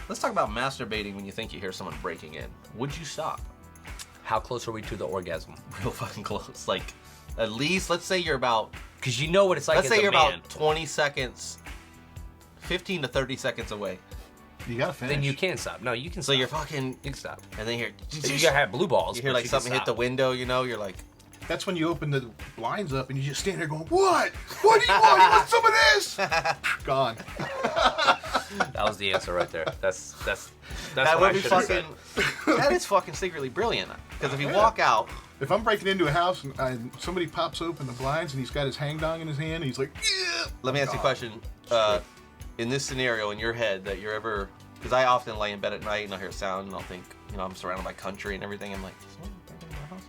Let's talk about masturbating when you think you hear someone breaking in. Would you stop? How close are we to the orgasm? Real fucking close. Like, at least, let's say you're about... Because you know what it's like Let's as say you're a man. about 20 seconds, 15 to 30 seconds away. You gotta finish. Then you can stop. No, you can stop. So you're fucking... You can stop. And then you hear... You gotta have blue balls. You hear but like you something can hit the stop. window, you know? You're like... That's when you open the blinds up and you just stand there going, what? What do you want? You want some of this? Gone. That was the answer right there. That's That what would I be should have fucking... said. That is fucking secretly brilliant. Because if you walk out... If I'm breaking into a house and somebody pops open the blinds and he's got his hang-dong in his hand and he's like, yeah. Let me ask you a question. In this scenario, in your head, that you're ever... Because I often lay in bed at night and I'll hear a sound and I'll think, you know, I'm surrounded by country and everything. I'm like, is someone breaking into my house?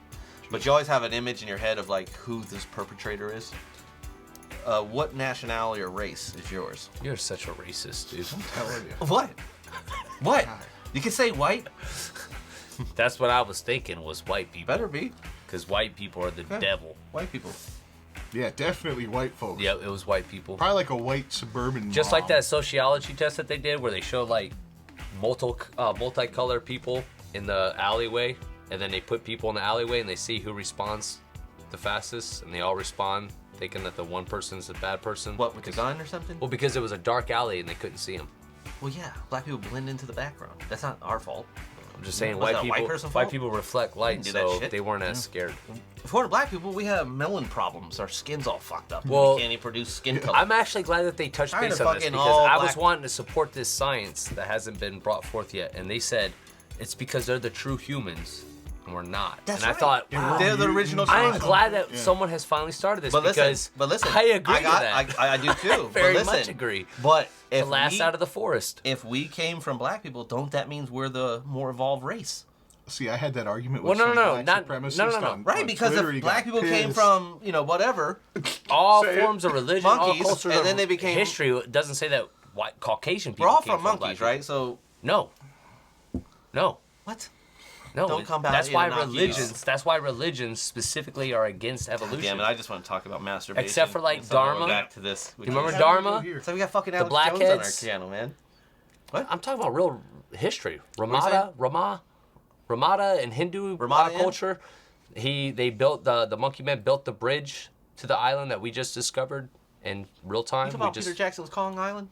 But you always have an image in your head of like who this perpetrator is. What nationality or race is yours? You're such a racist, dude. I'm telling you. What? What? You can say white. That's what I was thinking was white people. Better be. Because white people are the devil. White people. Yeah, definitely white folks. Yeah, it was white people. Probably like a white suburban Just mom. like that sociology test that they did where they showed like multicolored people in the alleyway, and then they put people in the alleyway and they see who responds the fastest, and they all respond thinking that the one person's the bad person. What, with a gun or something? Well, because it was a dark alley and they couldn't see him. Well, yeah. Black people blend into the background. That's not our fault. I'm just saying Was that a white person's fault? white people reflect light, do that so shit. they weren't as scared. For the black people, we have melon problems. Our skin's all fucked up. Well, we can't even produce skin color. I'm actually glad that they touched Tired base of on this fucking because all I was black- wanting to support this science that hasn't been brought forth yet, and they said it's because they're the true humans and we're not. That's and right. I thought, wow, They're the original. I am tribe. glad that someone has finally started this But because listen, I agree with that. I do too. Very but listen, much agree. But if The last we, out of the forest. if we came from black people, don't that mean we're the more evolved race? See, I had that argument Well, with no, some no, black not- supremacists no, no, no. on- Right, on because Twitter. He if black got people came pissed. from, whatever, All Say it. forms of religion, Monkeys, all cultures and of then they became- history. It doesn't say that white Caucasian people we're all came from black monkeys, people. right? So No. what? No, Don't come back that's here why and knock religions. you. That's why religions specifically are against evolution. Damn it! I just want to talk about masturbation. Except for, like, And so we're Dharma. Back to this. You remember How do we Dharma? go here? So we got fucking Alex Jones on our blackheads? channel, man. I'm talking about real history. Ramada? Ramada and Hindu Ramada Inn? culture. They built the monkey men built the bridge to the island that we just discovered in real time. You talking about Peter Jackson's Kong Island?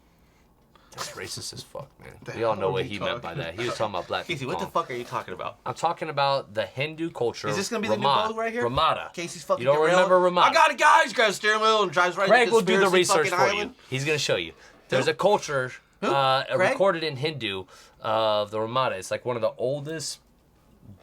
That's racist as fuck, man. The We all hell know are what you he meant by talking that. He was talking about black Casey, people. what the fuck are you talking about? I'm talking about the Hindu culture. Is this gonna be the new Ramada. boat right here? Ramada. Casey's fucking. You don't derailed. remember Ramada? I got it, guys. Got a steering wheel and drives right. Craig into will do the conspiracy research fucking for island. you. He's going to show you. There's Who? a culture Who? Craig? recorded in Hindu of the Ramada. It's like one of the oldest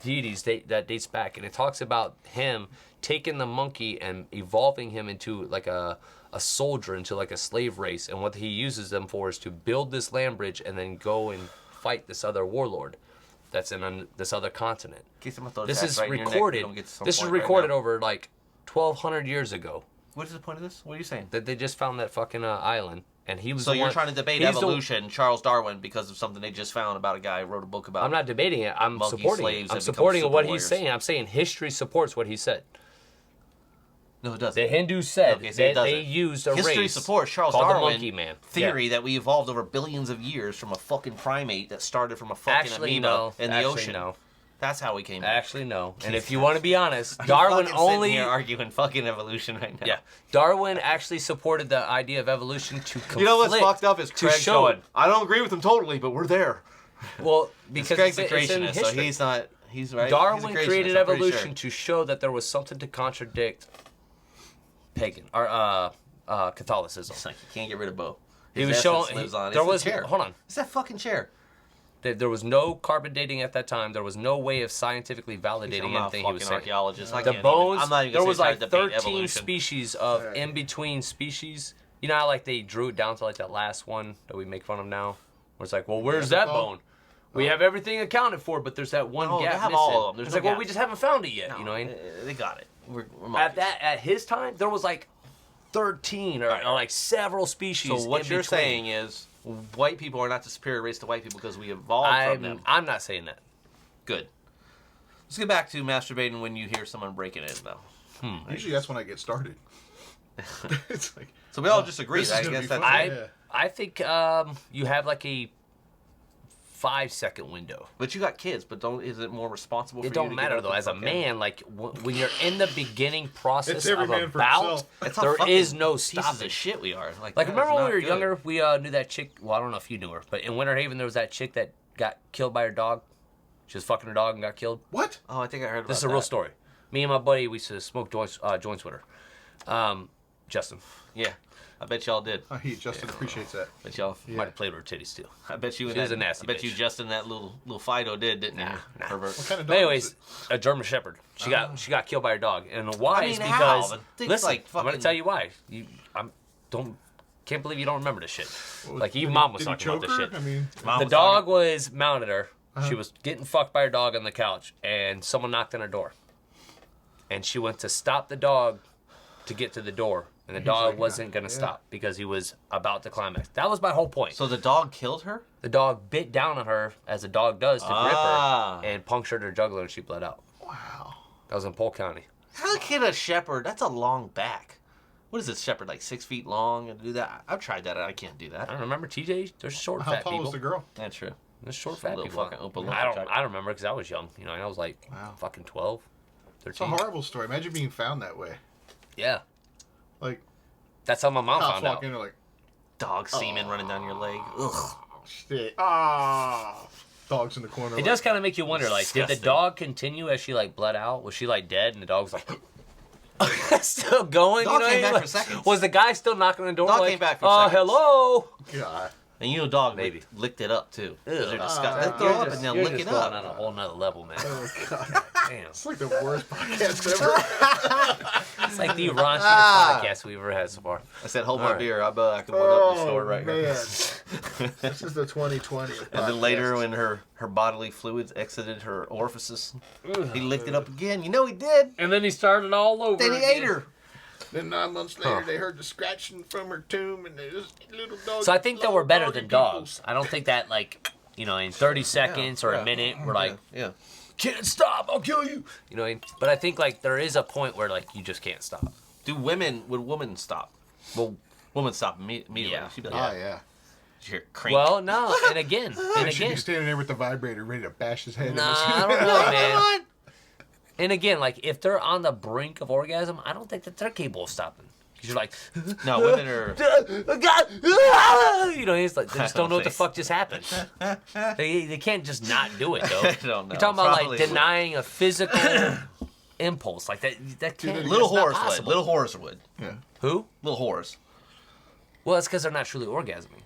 deities that dates back, and it talks about him taking the monkey and evolving him into like a soldier, into like a slave race, and what he uses them for is to build this land bridge and then go and fight this other warlord that's in this other continent. Casey, I'm gonna throw This axe is right in your neck. recorded. You don't get to some This is point right recorded now. over like 1,200 years ago. What is the point of this? What are you saying? That they just found that fucking island, and he was. So the you're one, trying to debate he's the- evolution, Charles Darwin, because of something they just found about a guy who wrote a book about. I'm not debating it. I'm monkey supporting slaves it. that I'm become supporting super what warriors. he's saying. I'm saying history supports what he said. No, it doesn't. The Hindus said Okay, so it that they doesn't. used a History race supports Charles called Darwin the monkey man theory Yeah. that we evolved over billions of years from a fucking primate that started from a fucking Actually, amoeba no. in the Actually, ocean. no. That's how we came. Actually, no. And if you want to be honest, I'm Darwin fucking sitting only. here arguing fucking evolution right now. Yeah, Darwin actually supported the idea of evolution to conflict. You know what's fucked up is to Craig show going, I don't agree with him totally, but we're there. Well, because Craig's a it's in creationist, so history. he's not. He's right. Darwin He's a creationist, created I'm pretty evolution sure. to show that there was something to contradict pagan or Catholicism. It's like you can't get rid of Bo. He His was essence showing. lives on. There It's the was chair. hold on. It's that fucking chair. There was no carbon dating at that time. There was no way of scientifically validating I'm not a anything he was fucking saying. archaeologist. I The can't bones. Even, I'm not even there gonna was say like try to debate 13 evolution. species of in between species. You know how like they drew it down to like that last one that we make fun of now, where it's like, well, where's that bone? We have everything accounted for, but there's that one No, they gap have missing. all of them. There's It's no like, well, gap. we just haven't found it yet. No, you know what I mean? They got it. At his time, there was like 13 or like several species. So what in you're between. saying is white people are not the superior race to white people because we evolved from them. I'm not saying that. Good. Let's get back to masturbating when you hear someone breaking in, though. Usually that's when I get started. It's like, So we all just agree. this is I gonna guess be that's fun. it. Yeah. I think you have like a 5-second window. But you got kids, but is it more responsible for you It to don't get matter out though. the As a fuck in? man, like when you're in the beginning process It's every of man a for bout, himself. That's how there fucking is no pieces stopping. of shit we are. Like Like that remember is when not we were good. younger, we knew that chick. Well, I don't know if you knew her, but in Winter Haven there was that chick that got killed by her dog. She was fucking her dog and got killed. What? Oh, I think I heard about This is a real story. Me and my buddy, we used to smoke joints with her. Justin. Yeah, I bet y'all did. Oh, Justin appreciates that. Bet y'all. Might have played with her titties too. I bet you. She was a nasty I bet bitch. you Justin that little Fido did, didn't you? Pervert. What kind of dog But anyways, is it? a German Shepherd. She got killed by her dog, and why I mean, is how? because The thing's listen, like I'm gonna fucking- tell you why. Can't believe you don't remember this shit. What, Like even did mom he- was did he talking about choke this her? shit. I mean, Mom The was dog talking- was mounted her. She was getting fucked by her dog on the couch, and someone knocked on her door. And she went to stop the dog to get to the door, and the dog like, wasn't gonna stop because he was about to climax. That was my whole point. So the dog killed her? The dog bit down on her, as a dog does, to grip Ah. her, and punctured her jugular, and she bled out. wow. That was in Polk County. How can a shepherd? That's a long back. What is this shepherd, like 6 feet long, and do that? I've tried that. I can't do I that. don't remember TJ. There's short, How fat tall people. was the girl? That's true. There's short, Some fat little people. fucking open I lumberjack. don't remember because I was young. You know, I was like Wow. fucking 12, It's a 13. horrible story. Imagine being found that way. Yeah, Like, that's how my mom cops found walk out. in, they're like, Dog semen running down your leg. Ugh. oh, shit. Ah. Dogs in the corner. It does kind of make you wonder, like, did the Disgusting. dog continue as she like bled out? Was she like dead, and the dog was like still going? Dog you know, came back like, for seconds. Was the guy still knocking on the door? Dog like, came back for seconds. hello. God. And you know, dog Maybe. licked it up too. 'Cause Ew. They're disgusting. They Ah. throw You're up just- and they'll You're lick just it going up. on a whole nother level, man. Oh, God. Damn, It's like the worst podcast ever. it's like the raunchiest podcast we've ever had so far. I said, hold my Alright. beer. I bet I can one up the store right man. here. This is the 2020. And then later, when her bodily fluids exited her orifices, he licked it up again. You know he did. And then he started all over. Then he ate her. Then 9 months later, they heard the scratching from her tomb, and there's little dog. So I think that we're better than people. dogs. I don't think that like, you know, in 30 seconds or a minute, we're like, Yeah. can't stop, I'll kill you. You know, but I think like there is a point where like you just can't stop. Would women stop? Well, women stop immediately. Yeah. She'd be like, Oh, yeah. did you hear crank? Well, no, and again, She'd be standing there with the vibrator ready to bash his head. nah, in I don't know, man. And again, like if they're on the brink of orgasm, I don't think that they're capable of stopping. 'Cause you're like, No, women are. you know, it's like they just don't know what the Face. fuck just happened. They can't just not do it though. I don't know. You're talking about Probably like denying a physical impulse like that. That can't. Little it's not whores would. possible. Little whores would. Yeah. Who? Little whores. Well, it's because they're not truly orgasming.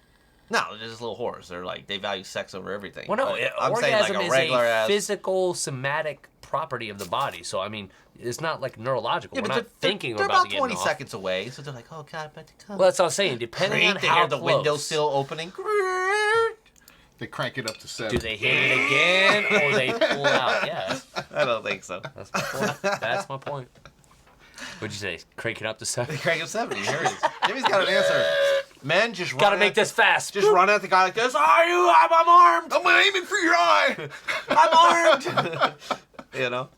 No, they're just little whores. They're like, they value sex over everything. Well, no, But I'm saying orgasm like a is regular a ass. physical, somatic property of the body. So I mean, it's not like neurological. Yeah, We're but not thinking they're we're about about to get 20 off. seconds away, so they're like, oh god, I bet to come. Well, that's what I'm saying. Depending on They how hear the close, windowsill opening. They crank it up to 7. do they hit it again or they pull out? Yeah, I don't think so. that's my point. That's my point. What'd you say? Crank it up to 7? Crank him 70. Here it is. Jimmy's got an answer. Men just run. Gotta make at this fast. Just run at the guy like this. Are you? I'm armed. I'm aiming for your eye. I'm armed. You know,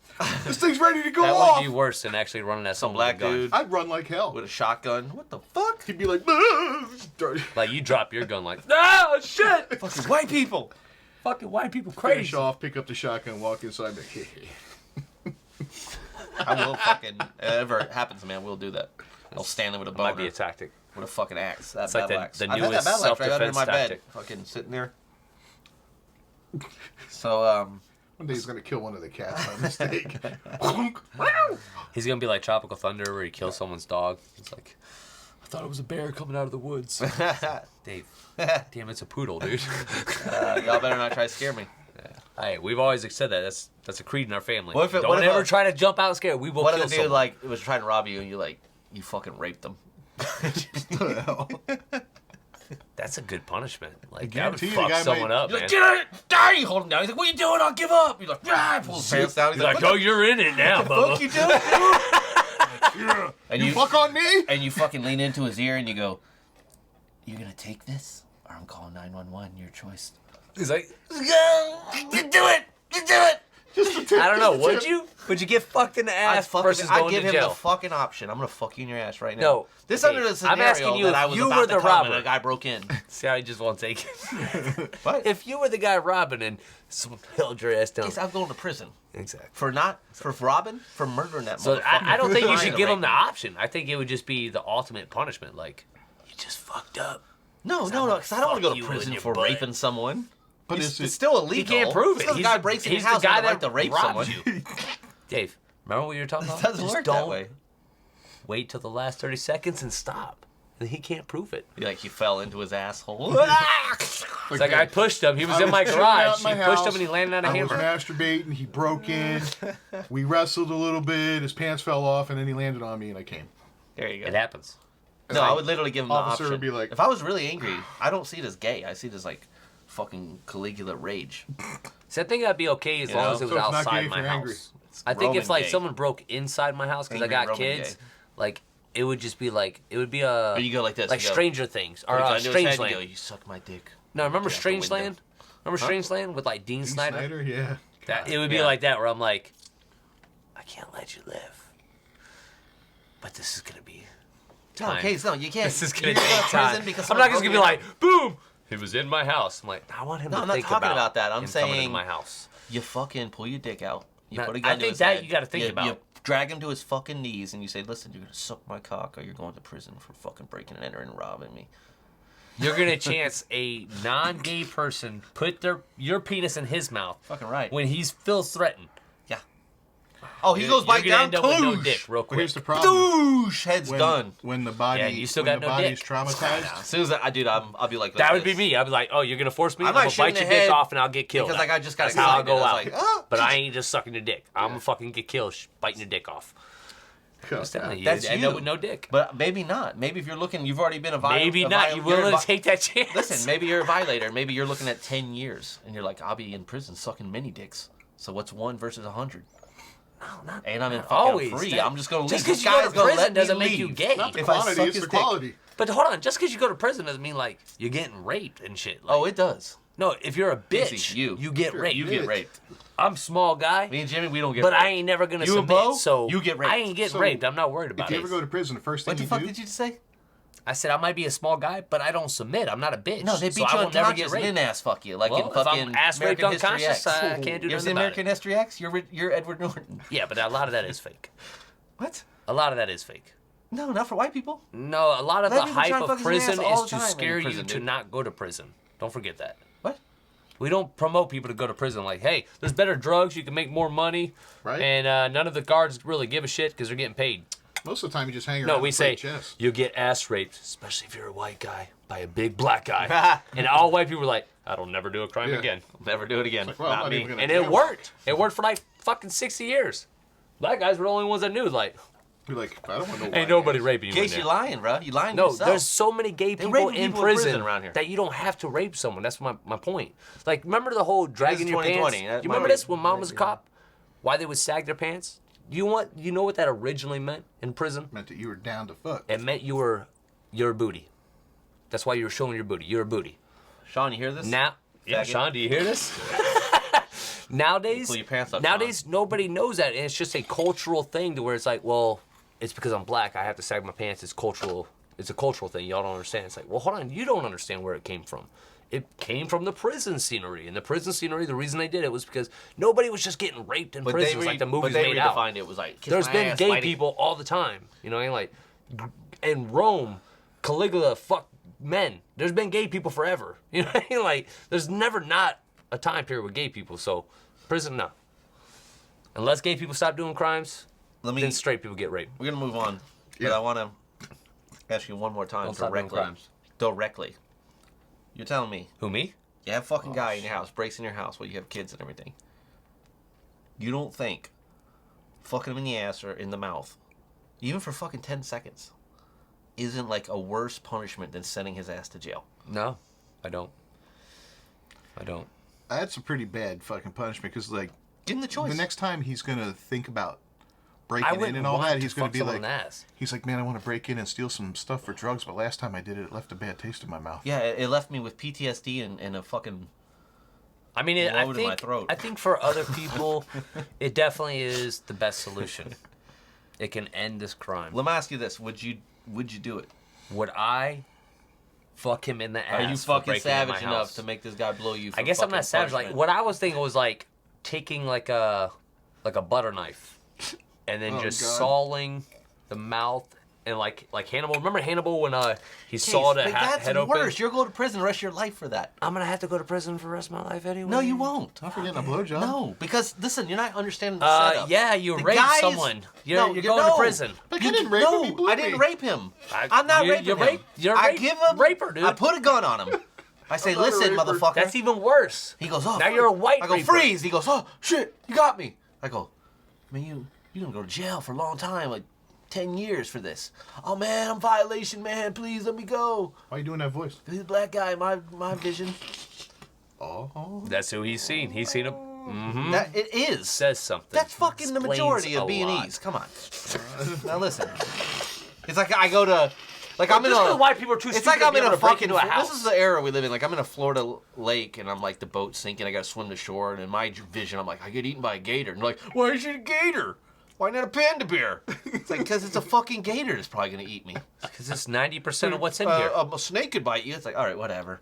This thing's ready to go That off. would be worse than actually running at some someone black with a gun. dude I'd run like hell. with a shotgun. What the fuck? He'd be like, Like you drop your gun like, ah, shit! Fucking white people. Fucking white people finish crazy. off, pick up the shotgun, walk inside, be like, hey. I will fucking. Ever it happens, man, we'll do that. I'll stand there with a Might boner. be a tactic. With a fucking axe. That It's like battle the- axe. the I've had that newest battle axe right under self-defense my bed. tactic. Fucking sitting there. So, One day he's going to kill one of the cats by mistake. He's gonna be like Tropical Thunder where he kills someone's dog. It's like, I thought it was a bear coming out of the woods. Dave, damn, it's a poodle, dude. y'all better not try to scare me. Hey, we've always said that. That's a creed in our family. What if it- Don't what if ever a- try to jump out scared. We will What kill if the dude someone. like was trying to rob you and you fucking raped them? That's a good punishment. Like that would guarantee you the fuck guy someone might- up, You're man. like, get out! Die! You hold him down. He's like, what are you doing? I'll give up. He's like, ah! He pulls his pants down. He's like, what oh, you're in it now, the fuck Bubba. you doing? Yeah. And you fuck on me? And you fucking lean into his ear and you go, "You gonna take this, or I'm calling 911. Your choice." He's like, You do it. You do it. I don't know. Would you? Would you get fucked in the ass versus I'd going give to him jail? the fucking option. I'm gonna fuck you in your ass right now. No. This Okay, under the I'm scenario asking you that if I was you about were to the come robber. and a guy broke in. See how he just won't take it. What? If you were the guy robbing and someone held your ass down. Yes, I'm going to prison. Exactly. For robbing, for murdering that So motherfucker. I don't think you Trying should to give rape him the me. option. I think it would just be the ultimate punishment. Like, you just fucked up. No, because I don't want to go fuck to you prison in your for butt. raping someone. But It's still illegal. He can't prove it. Still the guy breaks in your he's house the guy and that right to rape robbed someone. you. Dave, remember what you were talking about? It doesn't Just work don't that way. wait till the last 30 seconds and stop. And he can't prove it. Like you fell into his asshole. It's like I pushed him. He was in my garage. He pushed him and he landed on a I was hammer. masturbating. He broke in. We wrestled a little bit. His pants fell off, and then he landed on me, and I came. There you go. It happens. No, I would literally give him the Officer option. would be like- if I was really angry, I don't see it as gay. I see it as like fucking Caligula rage. See, I think that'd be okay as You long know? as it was So it's not outside gay my if you're angry. house. I think if Roman like gay. someone broke inside my house because I Angry got Roman kids, gay. like it would just be like it would be Or you go like this. like you go, Stranger Things or you go into his head, you Strangeland. go, you suck my dick. No, remember Get out the window. Strangeland? Remember Strangeland with like Dean Dean Snyder? yeah. That, it would be Yeah. like that where I'm like, I can't let you live, but this is gonna be No, time. okay, no, you can't. This is gonna you're take go to time. prison because I'm not someone just gonna be broke like, boom, he was in my house. I'm like, I want him No, to I'm not think talking about that. I'm him coming saying- into my house. in. You fucking pull your dick out. You Now, put a I gun to think his that head. you gotta think about. You drag him to his fucking knees and you say, "Listen, you're gonna suck my cock, or you're going to prison for fucking breaking and entering and robbing me." You're gonna chance a non-gay person put your penis in his mouth Fucking right. when he feels threatened. Yeah. Oh, he goes You're bite gonna down. end up with no Kloosh! dick real But quick. here's the problem. Doosh! Head's done. When the body, Yeah, you still when got the no body's dick. traumatized. As soon as I'll be like That would be this. me. I'd be like, oh, you're gonna force me? I I'm might gonna shoot in bite your the dick head off and I'll get killed. because like I just got That's how I'll go out. Like, oh, But I ain't just sucking your dick. I'm gonna fucking get killed biting your dick off. I'm telling you, That's you'd end you. up with no dick. But maybe not. Maybe if you're looking, you've already been a violator. Maybe not. You willing to take that chance? Listen, maybe you're a violator. Maybe you're looking at 10 years, and you're like, I'll be in prison sucking many dicks. So what's 1 versus 100? No, not And I'm in not fucking always. free. That- I'm just gonna leave. Just This because you go guy's to gonna prison let me doesn't make you leave. gay. Not the If I quantity, suck it's his the dick. quality. But hold on, just because you go to prison doesn't mean like you're getting raped and shit. Like, Oh, it does. no, if you're a bitch, Easy, you. get Sure, raped. You get raped. I'm small guy, Me and Jimmy, we don't get but raped. I ain't never gonna You and submit. Bo, So you get raped. I ain't getting So, raped. I'm not worried about If you it. ever go to prison, the first thing What the you fuck do, did you just say? I said I might be a small guy, but I don't submit. I'm not a bitch. No, they beat so you I will never get unconscious and raped. then ass fuck you. Like Well, in if I'm fucking ass raped American History unconscious, X. I can't do You ever nothing seen about American it. History X? You're Edward Norton. Yeah, but a lot of that is fake. What? A lot of that is fake. No, not for white people. No, a lot of Black the people try hype and of fuck his prison ass all is the to time in scare prison, you to dude. not go to prison. Don't forget that. What? We don't promote people to go to prison. Like, hey, there's better drugs. You can make more money. Right. And none of the guards really give a shit because they're getting paid. most of the time you just hang around. No, we and say play chess. you get ass raped, especially if you're a white guy, by a big black guy. And all white people are like, I don't never do a crime Yeah. again. Never do it again. Well, I'm not not me. even gonna- And it worked. It worked for like fucking 60 years. Black guys were the only ones that knew. Like, Be like, I don't want no ain't white nobody ass. raping you. In in case there. you're lying, bro. You lying to No, yourself. there's so many gay They people rape in people in prison prison around here. that you don't have to rape someone. That's my point. Like, remember the whole dragging your pants? 2020. That's You my remember way. this when mom was a cop? Why they would sag their pants? You know what that originally meant in prison? Meant that you were down to fuck. It meant you're a booty. That's why you were showing your booty. You're a booty. Sean, you hear this? Now, yeah, Faggot. Sean, do you hear this? Nowadays, Pull your pants up, nobody knows that, and it's just a cultural thing to where it's like, well, it's because I'm black, I have to sag my pants. It's cultural. It's a cultural thing. Y'all don't understand. It's like, well, hold on, you don't understand where it came from. It came from the prison scenery, and the prison scenery, the reason they did it was because nobody was just getting raped in prisons like the movies made out. redefined it was like kiss There's my been ass, gay fighting. people all the time. You know what I mean? Like, in Rome, Caligula fucked men. There's been gay people forever. You know what I mean? Like, there's never not a time period with gay people. So, prison, no. Unless gay people stop doing crimes, then straight people get raped. We're gonna move on, but Yeah. I want to ask you one more time Don't stop doing directly. crimes. Directly. You're telling me Who, me? you have a fucking guy in your house, breaks in your house while you have kids and everything. You don't think fucking him in the ass or in the mouth, even for fucking 10 seconds, isn't like a worse punishment than sending his ass to jail? No, I don't. I don't. That's a pretty bad fucking punishment because, like, Give him the choice. the next time he's gonna think about breaking in and all that, he's going to be like, ass. he's like, man, I want to break in and steal some stuff for drugs, but last time I did it, it left a bad taste in my mouth. Yeah, it left me with PTSD and a fucking. I mean, I load in my throat. think for other people, it definitely is the best solution. It can end this crime. Let me ask you this: Would you do it? Would I fuck him in the ass? Are you for fucking breaking into my savage enough house? to make this guy blow you? For I guess I'm fucking not savage. punishment? Like what I was thinking was like taking like a butter knife and then just God. sawing the mouth and like Hannibal. Remember Hannibal when he sawed a that's head open? worse. You're going to prison the rest of your life for that. I'm gonna have to go to prison for the rest of my life anyway. No, you won't. Not forgetting a blowjob. No, because listen, you're not understanding the setup. Yeah, you The raped guys- someone. You're No, going no. to prison. Like, I didn't rape him, he blew I me. didn't rape him. I'm not raping him. You're I rape, give him raper, dude. I put a gun on him. I say, I'm not a listen, raper. motherfucker. That's even worse. He goes, oh. Now you're a white I go, raper. freeze. He goes, oh shit, you got me. I go, man, you gonna go to jail for a long time, like 10 years for this. Oh man, I'm violation, man. Please let me go. Why are you doing that voice? He's a black guy, my vision. Oh. That's who he's seen. He's seen him. Mm-hmm. That it is. Says something. That's fucking the Explains majority a of B&Es. lot. Come on. Now listen. It's like I go to, like I'm in Just a. 'cause white people are too It's stupid like I'm to be in able a to break fucking. into a house. This is the era we live in. Like I'm in a Florida lake and I'm like the boat's sinking. I gotta swim to shore and in my vision I'm like I get eaten by a gator. And they're like, why is it a gator? Why not a panda bear? It's like because it's a fucking gator that's probably gonna eat me. Because it's 90% of what's in here. A snake could bite you. It's like all right, whatever.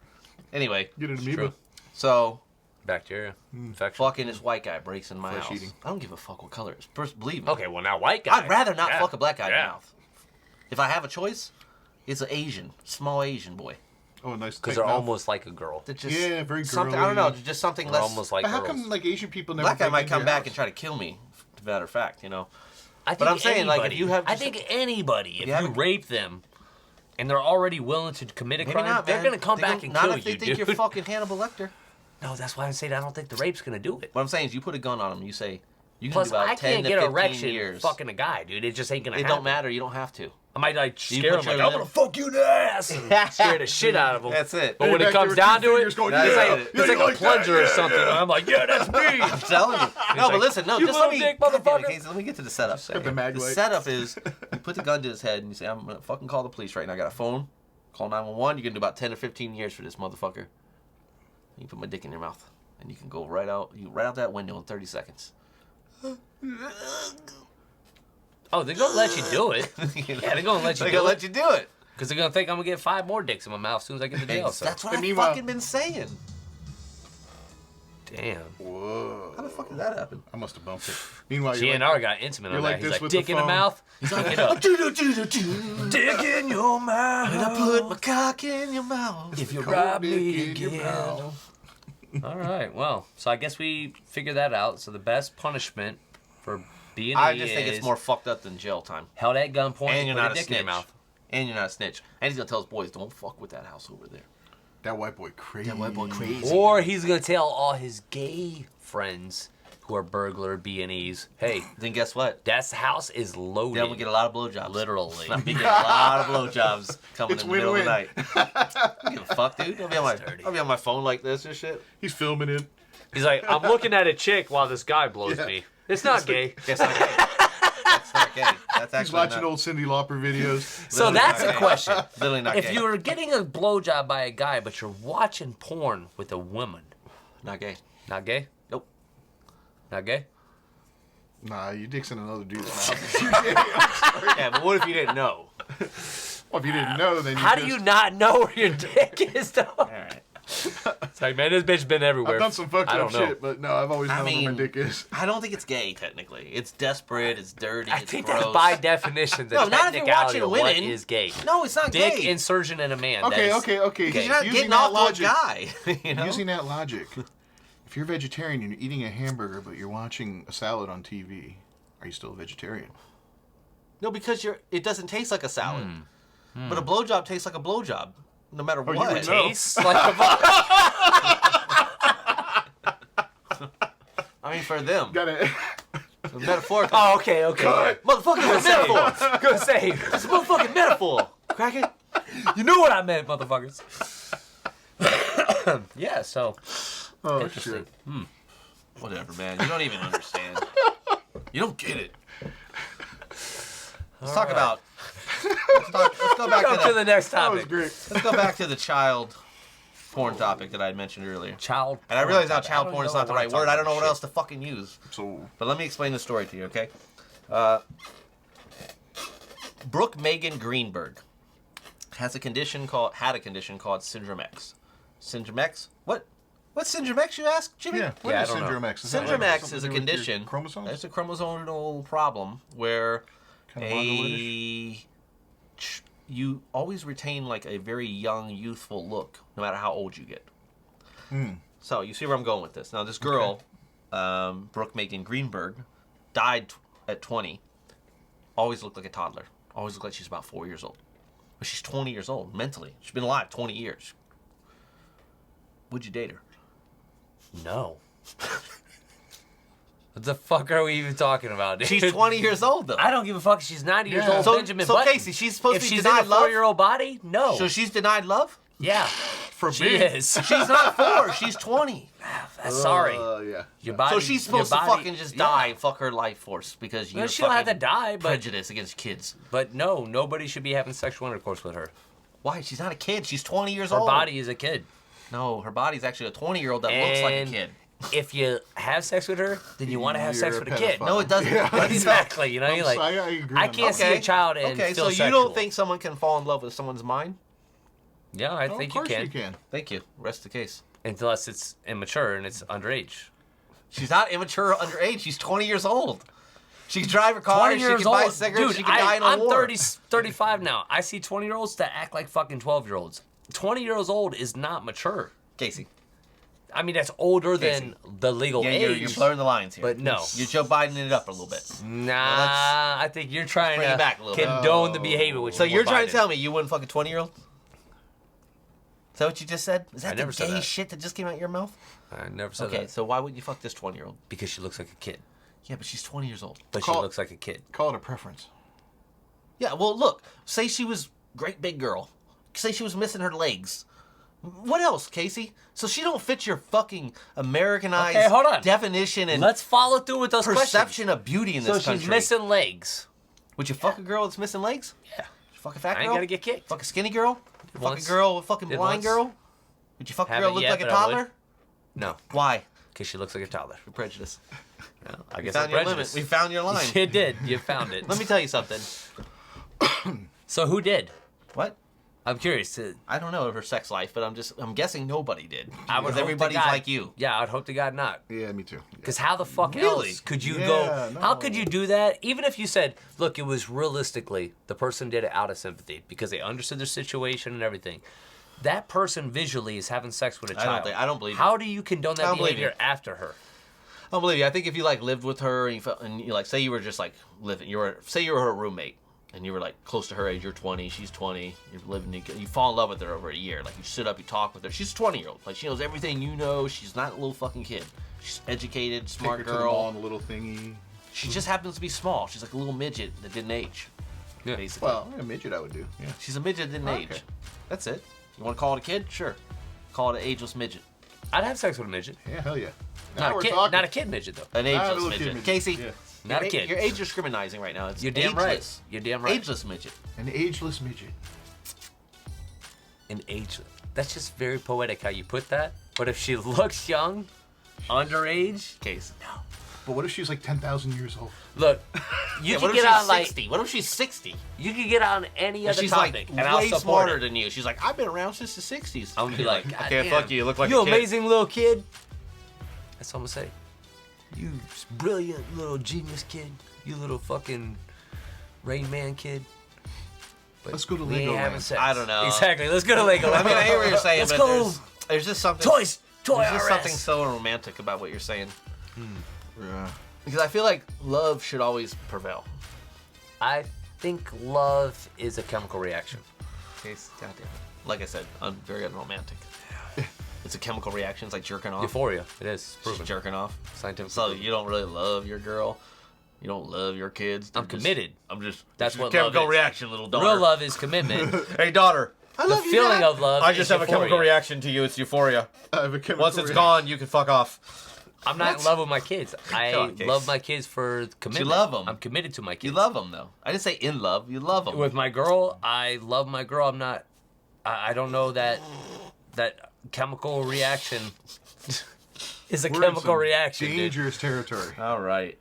Anyway, Get an True. amoeba. so Bacteria. Infection. fucking this white guy breaks in my Flesh house. eating. I don't give a fuck what color it is. First, believe me. Okay, well now white guy. I'd rather not Yeah. fuck a black guy in Yeah. the mouth. If I have a choice, it's an Asian, small Asian boy. Oh, nice. Because thick they're mouth. almost like a girl. They're just Yeah, very something. I don't know. girly. Just something They're less. almost like But how girls. come like Asian people never? Black guy break might into come your back house? and try to kill me. To matter of fact, you know. I think But I'm saying, like, if anybody- you have I just- think anybody, if You have you a- rape them, and they're already willing to commit a Maybe crime, not, they're man. gonna come They're back gonna- and not kill if they you, think dude. you're fucking Hannibal Lecter. No, that's why I'm saying I don't think the rape's gonna do it. What I'm saying is, you put a gun on him. You say you can Plus, do about I 10 can't to get 15 erection years. fucking a guy, dude. It just ain't gonna It happen. don't matter. You don't have to. I might like You scare put him like your I'm gonna lip- fuck you in the ass and scare the shit out of him. That's it. But when Back it comes there with down two to it, fingers going, it's yeah, like, yeah, it's yeah, like you a like that? plunger or Yeah, something. yeah. I'm like, yeah, that's me. I'm telling you. No, like, but listen. No, "You just let little me. dick God damn it, motherfucker." Casey, let me get to the setup. Got the mag The light. setup is you put the gun to his head and you say, I'm gonna fucking call the police right now. I got a phone. Call 911. You can do about 10 or 15 years for this motherfucker. You put my dick in your mouth and you can go right out. You right out that window in 30 seconds. Oh, they're gonna let you do it. Yeah, they're gonna let you They're do gonna it. let you do it. Because they're gonna think I'm gonna get 5 more dicks in my mouth as soon as I get to jail. So. That's what And I've meanwhile- fucking been saying. Damn. Whoa. How the fuck did that happen? I must have bumped it. Meanwhile, you're like, GNR got intimate you're on like that. He's this like, with the dick in the phone. mouth. He's like, get up. Dick in your mouth. And I put my cock in your mouth. If you cold rob dick me in your again. mouth. All right. Well, so I guess we figured that out. So the best punishment for being I just think it's more fucked up than jail time. held at gunpoint And you're put not a a dick in your snitch. mouth. And you're not a snitch. And he's gonna tell his boys, don't fuck with that house over there. That white boy crazy. That white boy crazy. Or he's gonna tell all his gay friends who are burglar B&Es, hey, Then guess what? that house is loaded. Then we get a lot of blowjobs. Literally. I'm getting a lot of blowjobs coming It's in the middle of the win-win. night. I don't give a fuck, dude. That's dirty. I'll be on my phone like this and shit. He's filming it. He's like, I'm looking at a chick while this guy blows Yeah. me. It's not gay. That's not gay. That's not gay. That's He's actually watching not, old Cyndi Lauper videos. So literally that's not a gay. question. Literally not If gay. you were getting a blowjob by a guy, but you're watching porn with a woman, Not gay. not gay? Nope. Not gay? Nah, your dick's in another dude's mouth. Yeah, but what if you didn't know? Well, if you didn't know, then How do you not know where your dick is, though? All right. It's like, man, this bitch been everywhere. I've done some fucked I up don't know. shit, but no, I've always known where my mean, dick is. I don't think it's gay, technically. It's desperate, it's dirty, I it's think gross. that's by definition the No, not if you're technicality watching of what women. is gay. No, it's not Dick gay. insertion in a man. Okay, that is okay. Because you're not Using getting that off logic, to a guy. You know? Using that logic, if you're vegetarian and you're eating a hamburger but you're watching a salad on TV, are you still a vegetarian? No, because it doesn't taste like a salad. But a blowjob tastes like a blowjob, no matter you what. would know. Tastes like a I mean, for them. Got it. Metaphorically. Oh, okay. Motherfucker, it's a metaphor. Good save. It's a motherfucking metaphor. Crack it. You knew what I meant, motherfuckers. Yeah, so Oh interesting. shit. Whatever, man. You don't even understand. You don't get it. Let's talk about. Let's go back to the next That was topic. great. Let's go back to the child porn topic that I had mentioned earlier. Child. And I realize now topic. child don't porn is know not the why right we're word. I don't know talking what about else to fucking use. So, But let me explain the story to you, okay? Brooke Megan Greenberg had a condition called Syndrome X. Syndrome X? What's Syndrome X, you ask, Jimmy? yeah. What Yeah, I is don't know. Syndrome X? Is that Syndrome like X something is a to do with your condition. Chromosomes? It's a chromosomal problem where Kind of mongoloidish? you always retain like a very young, youthful look, no matter how old you get. So you see where I'm going with this. Now this girl, Brooke Megan Greenberg, died at 20. Always looked like a toddler. Always looked like she's about 4 years old. But she's 20 years old mentally. She's been alive 20 years. Would you date her? No. What the fuck are we even talking about, dude? She's 20 years old though. I don't give a fuck if she's 90 years Yeah. old, So, Benjamin so Button. Casey, she's supposed If to be she's in a denied love. 4-year-old body, no. So she's denied love? Yeah. For She me? is. She's not 4. She's 20. Sorry. Yeah. Your body. So she's supposed your to body- fucking just yeah. die and fuck her life force because you're Well, she don't have to fucking die, but prejudice against kids. no, nobody should be having sexual intercourse with her. Why? She's not a kid. She's 20 years Her old. body is a kid. No, her body's actually a 20-year-old that looks like a And kid. If you have sex with her, then you want to have sex You're with a a kid. pedophile. No, it doesn't. Yeah. Exactly. You know, you're like, I agree I on can't that. see a child and Okay, feel so you sexual. don't think someone can fall in love with someone's mind? Yeah, I Oh, think of you course can. you can. Thank you. Rest the case. Unless it's immature and it's underage. She's not immature or underage. She's 20 years old. She can drive a car. 20 She years can buy old. cigarettes. Dude, she can die in a I'm war. 35 now. I see 20-year-olds that act like fucking 12-year-olds. 20 years old is not mature. Casey. I mean, that's older Casey. than the legal Yeah, age. you're blurring the lines here. But no. You're Joe Bidening it up a little bit. Nah, I think you're trying bring it to back a little bit. condone the behavior. Which So is you're more trying to Biden. tell me you wouldn't fuck a 20-year-old? Is that what you just said? Is that I the never said gay that. shit that just came out your mouth? I never said Okay, that. so why would you fuck this 20-year-old? Because she looks like a kid. Yeah, but she's 20 years old. But Call- she looks like a kid. Call it a preference. Yeah, well, look. Say she was great big girl. Say she was missing her legs. What else, Casey? So she don't fit your fucking Americanized Okay, hold on. definition and Let's follow through with those perception questions. of beauty in So this country. she's missing legs. Would you fuck a girl that's missing legs? Yeah. You fuck a fat I girl? ain't gotta get kicked. Fuck a skinny girl? Fuck Once. a girl, a fucking Did blind once. girl? Would you fuck a girl Haven't look yet, like a but I would. toddler? No, Why? because she looks like a toddler. You're prejudiced. No, I We guess found I'm your limit. prejudiced. We found your line. You did. You found it. Let me tell you something. So who did? What? I'm curious. I don't know her sex life, but I'm guessing nobody did. I would Because hope everybody's to God, like you. Yeah, I'd hope to God not. Yeah, me too. Because how the fuck Really? else could you Yeah, go? no. How could you do that? Even if you said, look, it was realistically, the person did it out of sympathy because they understood their situation and everything. That person visually is having sex with a child. I don't believe How do you condone I that don't believe behavior you. after her? I don't believe you. I think if you like lived with her and you felt, and you like, say you were just like living, say you were her roommate and you were like close to her age, you're 20, she's 20, you're living, you fall in love with her over a year. Like you sit up, you talk with her. She's a 20-year-old. Like she knows everything you know. She's not a little fucking kid. She's educated, Take smart her to the mall girl. in a little thingy. She just happens to be small. She's like a little midget that didn't age. Yeah. Basically. Well, a midget I would do. Yeah. She's a midget that didn't Okay. age. That's it. You want to call it a kid? Sure. Call it an ageless midget. I'd have sex with a midget. Yeah, hell yeah. Now Not a we're kid. talking. Not a kid midget though. An Not a ageless little midget. kid midget. Casey, Yeah. Not a kid. You're age discriminating right now. It's You're damn right. ageless. You're damn right. Ageless midget. An ageless midget. An ageless. That's just very poetic how you put that. But if she looks young, underage, Case. But what if she's like 10,000 years old? look, you Yeah, can what if get she's on like 60? What if she's 60? you can get on any And other she's topic, like and I'll way support smarter it. than you. She's like, I've been around since the 60s. I'm gonna be like, okay, "God fuck damn, you. You look like you a kid." amazing little kid. That's what I'm gonna say. You brilliant little genius kid. You little fucking Rain Man kid. But Let's go to we ain't Legoland. having sex. I don't know. Exactly. Let's go to Legoland. I mean, I hear what you're saying, Let's but go. there's just something. Toy There's just R something Us. so romantic about what you're saying. Yeah. Because I feel like love should always prevail. I think love is a chemical reaction. Case, goddamn. Like I said, very unromantic. It's a chemical reaction. It's like jerking off. Euphoria. It is. She's Proven. jerking off. Scientific. So you don't really love your girl. You don't love your kids. I'm They're just- committed. I'm just. That's it's a what love chemical is. reaction, little daughter. Real love is commitment. Hey, daughter. I The love you, feeling Dad. of love I is just have a chemical euphoria. reaction to you. It's euphoria. I have a chemical Once it's reaction. gone, you can fuck off. I'm not in love with my kids. I Come on, Case. love my kids for commitment. You love 'em. I'm committed to my kids. You love them though. I didn't say in love. You love them. With my girl, I love my girl. I'm not. I don't know that chemical reaction is a We're in chemical some reaction. Dude. dangerous territory. All right.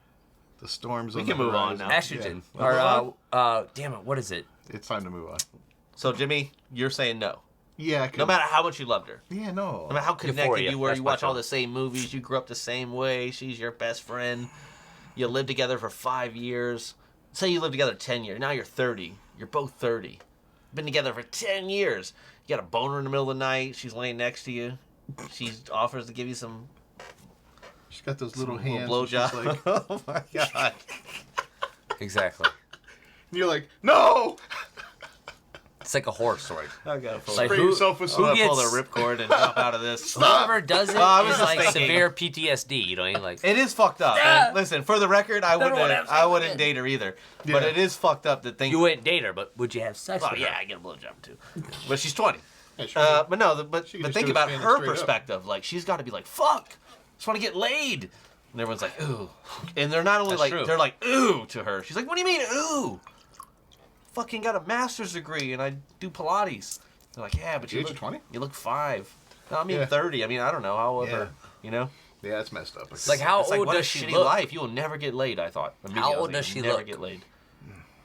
The storms. We on can the move on horizon. now. Estrogen. Yeah. Or damn it, what is it? It's time to move on. So Jimmy, you're saying no. Yeah. I could, No matter how much you loved her. Yeah. No. No matter how connected Euphoria, you were, that's you my watch all film. the same movies, you grew up the same way, she's your best friend, you lived together for 5 years. Say you lived together 10 years, now you're 30. You're both 30. Been together for 10 years. You got a boner in the middle of the night, she's laying next to you. She offers to give you some She's got those little little hands. blowjob. and she's like- Oh my god. Exactly. and you're like, no. It's like a horror story. I gotta pull, Like Spray who- yourself with I'm some. gonna pull gets- the ripcord and hop out of this. Whoever does it I was is just like thinking. severe PTSD. You know, what I mean? Like It is fucked up. Yeah. And listen, for the record, I Never wanna have wouldn't. sex I wouldn't again. date her either. But Yeah. it is fucked up to think. you wouldn't date her, but would you have sex Oh with yeah, her? I get a blowjob too. But she's 20. Yeah, sure. But no, but She can but just think do about it standing her straight up. perspective. Like she's got to be like, fuck, just want to get laid. And everyone's like, ooh. And they're not only That's like true. they're like ooh to her. She's like, what do you mean ooh? Fucking got a master's degree and I do Pilates. They're like, yeah, but The you age look of 20? You look 5. No, I mean Yeah. 30. I mean I don't know. However, you know. Yeah, that's messed up. Like how It's like, old what a does she shitty look? life. You will never get laid. I thought. Immediately, I was old like, does you'll she never look? get laid.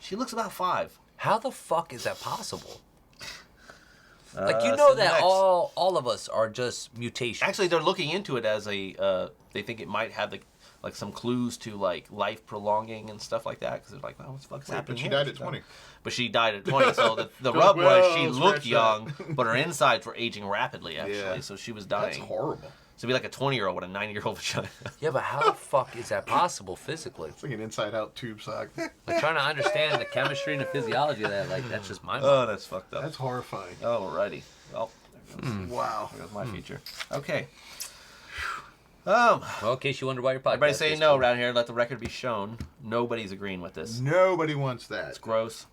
She looks about 5. How the fuck is that possible? Like you know so that next. all of us are just mutations. Actually, they're looking into it as a. They think it might have like some clues to like life prolonging and stuff like that. Because they're like, well, what the fuck's happening? But she here? died She's at 20. done- But she died at 20. So the They're rub like, was well, she let's looked scratch young, that. but her insides were aging rapidly. Actually, Yeah. so she was That's dying. horrible. So it'd be like a 20-year-old with a 90-year-old vagina. Yeah, but how the fuck is that possible physically? It's like an inside-out tube sock. Like trying to understand the chemistry and the physiology of that, like that's just my mind. Oh, that's fucked up. That's horrifying. Alrighty. Well, Wow. there goes my feature. Okay. Well, in case you wonder why your podcast. Everybody say is no cool. around here. Let the record be shown. Nobody's agreeing with this. Nobody wants that. It's gross.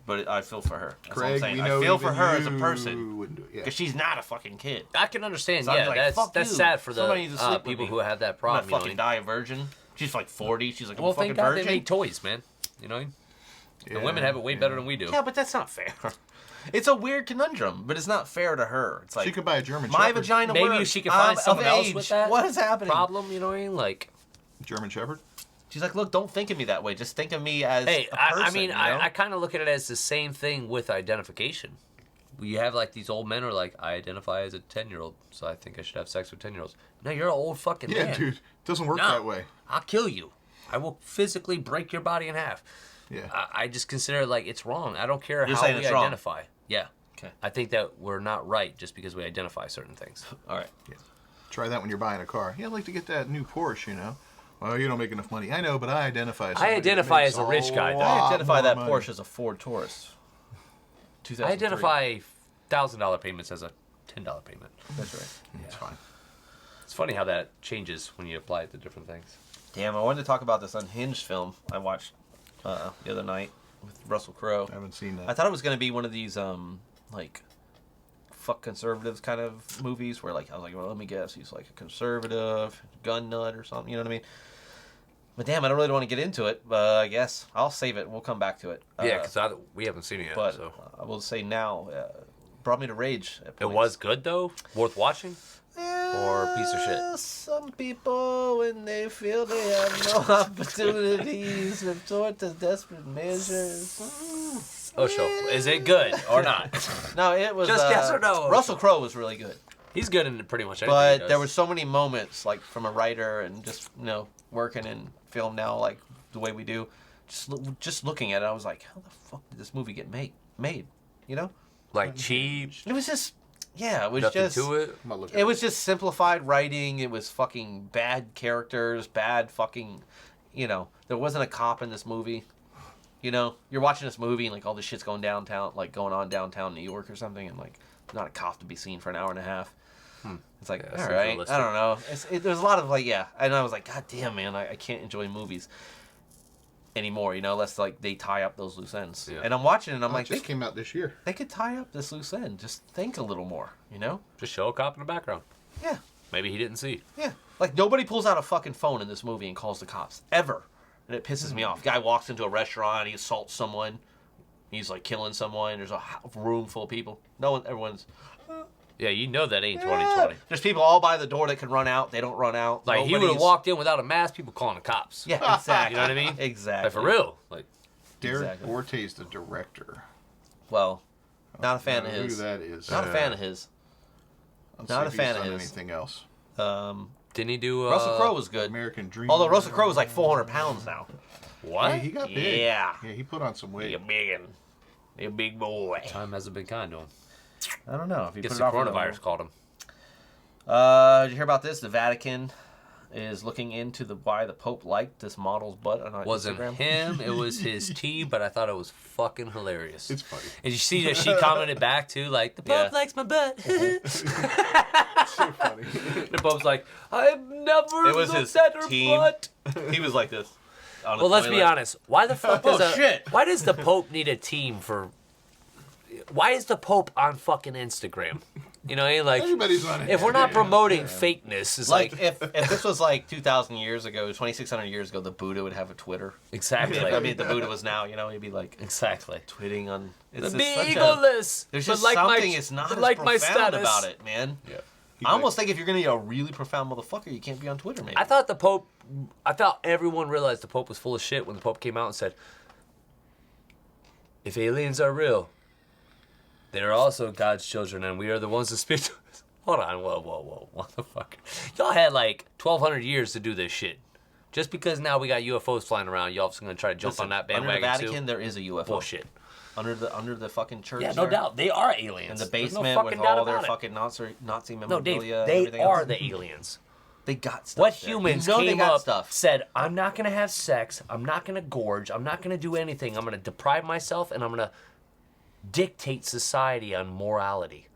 But I feel for her. That's all I'm Craig, saying. we I know feel for even her as a you person wouldn't do it. Yeah. because she's not a fucking kid. I can understand. So I'd be Yeah, like, "Fuck that's you. sad for the Somebody needs to sleep with people me. who have that I'm problem. not You know, fucking die a virgin. She's like 40. She's like, I'm well, a fucking thank God virgin. they make toys, man. You know, the women have it way better than we do. Yeah, but that's not fair. It's a weird conundrum, but it's not fair to her. It's like She could buy a German my Shepherd. vagina Maybe works. she could find I'm someone of else age. with that. What is happening? Problem, you know what I mean? Like, German Shepherd? She's like, look, don't think of me that way. Just think of me as hey, a person. I mean, you know? I kind of look at it as the same thing with identification. You have like these old men who are like, I identify as a 10-year-old, so I think I should have sex with 10-year-olds. No, you're an old fucking Yeah, man. dude. It doesn't work No. that way. I'll kill you. I will physically break your body in half. Yeah. I just consider like it's wrong. I don't care You're how saying we it's wrong. identify. Yeah. Okay. I think that we're not right just because we identify certain things. All right. Try that when you're buying a car. Yeah, I'd like to get that new Porsche, you know. Well, you don't make enough money. I know, but I identify as I somebody that identify makes as a rich guy, though. I lot identify more that money. Porsche as a Ford Taurus. 2003. I identify $1,000 payments as a $10 payment. That's right. It's fine. It's funny how that changes when you apply it to different things. Damn, I wanted to talk about this Unhinged film I watched the other night with Russell Crowe. I haven't seen that. I thought it was going to be one of these, like, fuck conservatives kind of movies where, like, I was like, well, let me guess. He's like a conservative, gun nut or something, you know what I mean? But damn, I don't really want to get into it, but I guess I'll save it. We'll come back to it. Yeah, because we haven't seen it yet. But So. I will say now, brought me to rage. At It points. was good, though? Worth watching? Or a piece of shit? Some people, when they feel they have no opportunities, resort to desperate measures. Oh, show. Is it good or not? No, it was Just yes or no. Russell Crowe was really good, He's good in pretty much anything he but does. there were so many moments, like from a writer and just working in film now, like the way we do, just looking at it, I was like, how the fuck did this movie get made? You know, like cheap, it was just it was nothing just to it. I'm not looking It at was just simplified writing. It was fucking bad characters, bad fucking, there wasn't a cop in this movie. You're watching this movie and like all this shit's going on downtown New York or something, and like not a cop to be seen for an hour and a half. It's like, Yeah, all seems right, realistic. I don't know. There's a lot of and I was like, God damn, man, I can't enjoy movies anymore, unless like they tie up those loose ends. Yeah. And I'm watching it and I'm it like, just came out this year. they could tie up this loose end. Just think a little more, Just show a cop in the background. Yeah. Maybe he didn't see. Yeah. Like, nobody pulls out a fucking phone in this movie and calls the cops. Ever. And it pisses me off. Guy walks into a restaurant, he assaults someone. He's, like, killing someone. There's a room full of people. No one, everyone's... Yeah, you know that ain't 2020. There's people all by the door that can run out. They don't run out. Like, he would have walked in without a mask, people calling the cops. Yeah, exactly. You know what I mean? Exactly. Like, for real. Like, Derek Ortiz, the director. Well, not a fan of Who his. that is? Not a fan of his. Let's Not see a if he's fan of done his. Anything else? didn't he do... Russell Crowe was good. American Dream. Although Russell Crowe is like 400 pounds now. What? Hey, he got big. Yeah. Yeah, he put on some weight. He a big one. He a big boy. Time hasn't been kind to him. I don't know. If he Guess put the it off coronavirus called him. Did you hear about this? The Vatican is looking into why the Pope liked this model's butt on Wasn't Instagram. him, it was his team, but I thought it was fucking hilarious. It's funny. And you see that she commented back too, like, the Pope Yeah. likes my butt. So funny. The Pope's like, I've never It was looked his at her team. butt. He was like this. On the Well, let's be toilet. honest. Why the fuck does Bullshit. why does the Pope need a team for? Why is the Pope on fucking Instagram? You know, like Everybody's on it. if we're not promoting fakeness, it's Like, like, if this was like 2,000 years ago, 2,600 years ago, the Buddha would have a Twitter. exactly, I mean, the Buddha was now, you know, he'd be like exactly. tweeting on. The It's be just such a, egoless. there's but just like something. my, It's not but as like my profound status. about it, man. Yeah. I almost think if you're gonna be a really profound motherfucker, you can't be on Twitter, maybe. I thought everyone realized the Pope was full of shit when the Pope came out and said, if aliens are real, they're also God's children, and we are the ones that speak to us. Hold on, whoa, motherfucker. Y'all had like 1,200 years to do this shit. Just because now we got UFOs flying around, y'all just gonna try to jump on that bandwagon under the Vatican, too? there is a UFO. Bullshit. Under the fucking church. Yeah, no there, doubt. They are aliens. In the There's no basement fucking with doubt all their about it. fucking Nazi No, Dave, memorabilia. and they everything are else. the aliens. They got stuff. What there. humans You know they came got up, stuff. said, I'm not going to have sex, I'm not going to gorge, I'm not going to do anything, I'm going to deprive myself, and I'm going to dictate society on morality.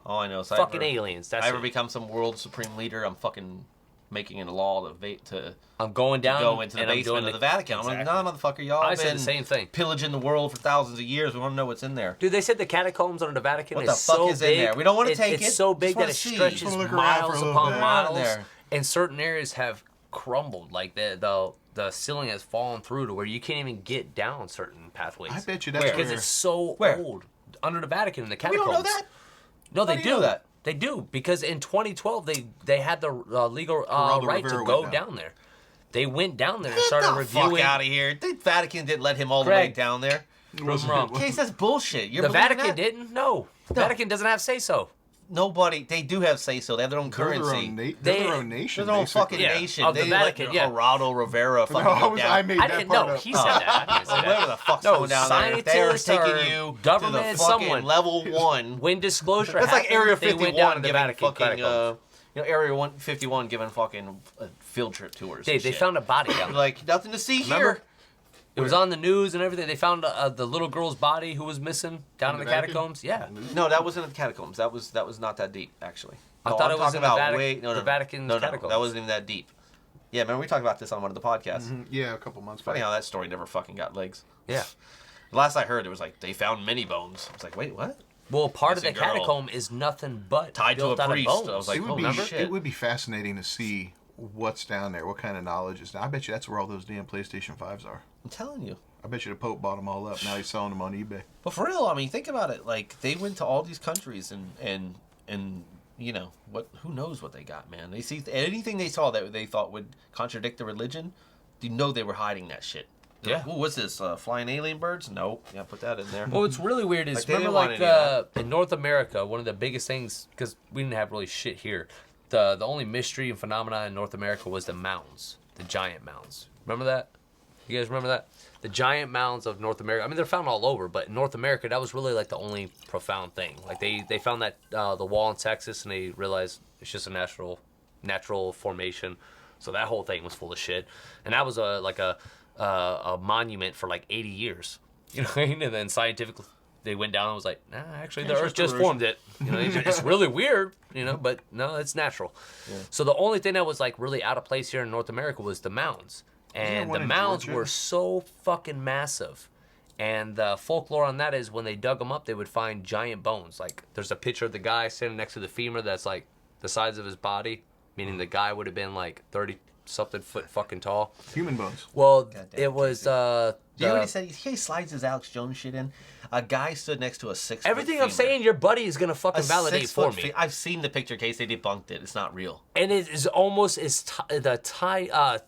Oh, I know. So Fucking aliens, that's I ever it. become some world supreme leader, I'm fucking making it a law to I'm going down go into the and I'm basement doing of the Vatican. I'm like, Exactly. nah, motherfucker, y'all I been said the same thing. pillaging the world for thousands of years. We want to know what's in there. Dude, they said the catacombs under the Vatican What is the fuck so is in big. there? We don't wanna take it. It's so Just big wanna that it see. stretches Just wanna look around for a miles little upon bit. miles. There. And certain areas have crumbled. Like the ceiling has fallen through to where you can't even get down certain pathways. I bet you that's Because where- it's so Where? old. Under the Vatican in the We catacombs. don't know that. No, they do you do. know that? They do because in 2012 they had the legal Geraldo right to Rivera go went down there. They went down there and Get started the reviewing. fuck out of here. The Vatican didn't let him all the way Greg. down there. Prove 'em wrong. Case, that's bullshit. You're The believing Vatican that? didn't. No, the Vatican doesn't have say so. Nobody. They do have say so. They have their own They're their currency. own, they're They- their own nation. They're their own basically. fucking Yeah, nation. of the They Vatican, let yeah. Geraldo Rivera fucking No, go down. I made I that didn't part know. up. He said that. I didn't say that. Whatever the fuck's No, going down there. If they're scientists or taking you government, to the fucking someone. level one. When disclosure That's like happened, Area they 51 went down to the giving Vatican fucking, catacombs. Area 151 giving fucking field trip tours. Dave, and they shit. found a body down there. like nothing to see Remember? here. It was on the news and everything. They found the little girl's body who was missing down in In the the Vatican? catacombs. Yeah. No, that wasn't in the catacombs. That was not that deep actually. I No, thought I'm it was talking in the about Vatican- way no, the Vatican's no, catacombs. that wasn't even that deep. Yeah, remember we talked about this on one of the podcasts. Mhm. Yeah, a couple months Funny back. how that story never fucking got legs. Yeah. Last I heard, it was like they found many bones. I was like, wait, what? Well, part of the Missing girl. catacomb is nothing but Tied to built a out of priest. bones. I was like, It would oh, be remember? Shit. it would be fascinating to see what's down there, what kind of knowledge is. I bet you that's where all those damn PlayStation 5s are. I'm telling you. I bet you the Pope bought them all up. Now he's selling them on eBay. But for real, I mean, think about it. Like they went to all these countries and you know what? Who knows what they got, man? They see anything they saw that they thought would contradict the religion. You know they were hiding that shit. They're Yeah. like, ooh, what's this? Flying alien birds? Nope. Yeah, put that in there. Well, what's really weird is Like, they remember, didn't want any in North America, one of the biggest things because we didn't have really shit here. The only mystery and phenomena in North America was the mounds, the giant mounds. Remember that? You guys remember that? The giant mounds of North America. I mean, they're found all over, but in North America, that was really like the only profound thing. Like they found that the wall in Texas, and they realized it's just a natural formation. So that whole thing was full of shit, and that was a monument for like 80 years. You know what I mean? And then scientifically, they went down and was like, nah, actually, the It's Earth just just erosion. formed it. You know, it's really weird, you know, but no, it's natural. So the only thing that was like really out of place here in North America was the mounds. And one the in mounds Georgia? were so fucking massive. And the folklore on that is when they dug them up, they would find giant bones. Like there's a picture of the guy standing next to the femur that's like the size of his body, meaning the guy would have been like 30-something foot fucking tall. Human bones. Well, Goddamn, it was. Do you know what he said? He slides his Alex Jones shit in. A guy stood next to a 6 foot Everything I'm femur. saying, your buddy is gonna fucking A validate 6 for foot me. I've seen the picture, case they debunked it. It's not real. And it is almost the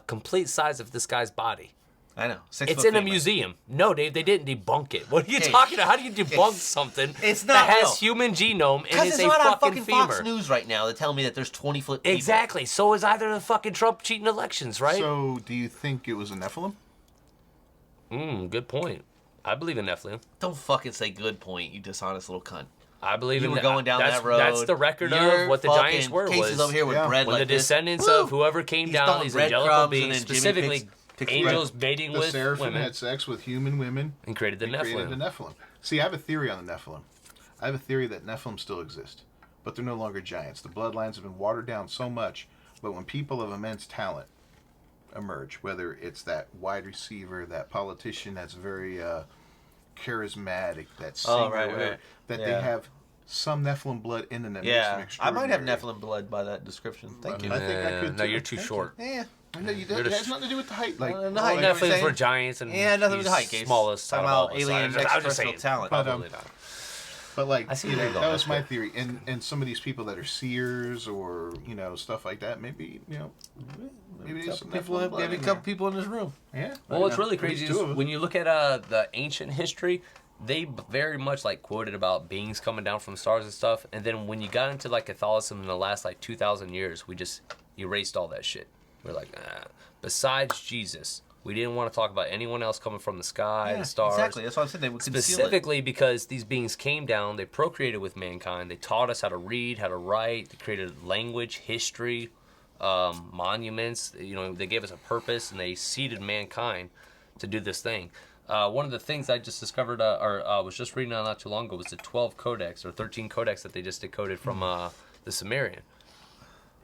complete size of this guy's body. I know. 6 It's foot in a femur. museum. No, Dave, they didn't debunk it. What are you Okay. talking about? How do you debunk something It's that not has real. human genome and Because is it's a not on fucking fucking Fox femur? News right now. They tell me that there's 20-foot people. Exactly. So is either the fucking Trump cheating elections, right? So, do you think it was a Nephilim? Good point. I believe in Nephilim. Don't fucking say good point, you dishonest little cunt. I believe You in were going down that's, that road. That's the record Your of what the fucking Giants were. Cases Was over here with Yeah. bread when like the this. descendants Woo! of whoever came He's down, throwing these angelical breadcrumbs, and beings, then Jimmy specifically picks angels mating The with Seraphim women, had sex with human women. and created the They created the Nephilim. Nephilim. See, I have a theory on the Nephilim. I have a theory that Nephilim still exist, but they're no longer giants. The bloodlines have been watered down so much, but when people of immense talent emerge, whether it's that wide receiver, that politician that's very charismatic, that singer, Oh, right, whatever, right. that Yeah. they have some Nephilim blood in them that Yeah, makes them I might have extraordinary. Nephilim blood by that description. Thank you. I think I could No, too. you're too Thank short. Yeah. No, you You're don't, it the has nothing to do with the height. Like, the like height, you you know were what I'm Nephilim saying? were giants and Yeah, nothing he's with height, Case. smallest out Talking of all about of us. alien I'm just extraterrestrial saying. talent. But, Probably not. But like, I see you where know, you're that going, was that's my good. theory. And some of these people that are seers or stuff like that, maybe maybe there's some People Nephilim have blood maybe in a couple there. people in this room. Yeah. Well, what's really At least crazy two is of us. when you look at the ancient history, they very much like quoted about beings coming down from stars and stuff. And then when you got into like Catholicism in the last like 2,000 years, we just erased all that shit. We're like, besides Jesus, we didn't want to talk about anyone else coming from the sky, the stars. Exactly. That's why I said they would conceal it. Specifically because these beings came down, they procreated with mankind, they taught us how to read, how to write, they created language, history, monuments. They gave us a purpose, and they seeded mankind to do this thing. One of the things I just discovered, was just reading on not too long ago, was the 12 codex or 13 codex that they just decoded from the Sumerian.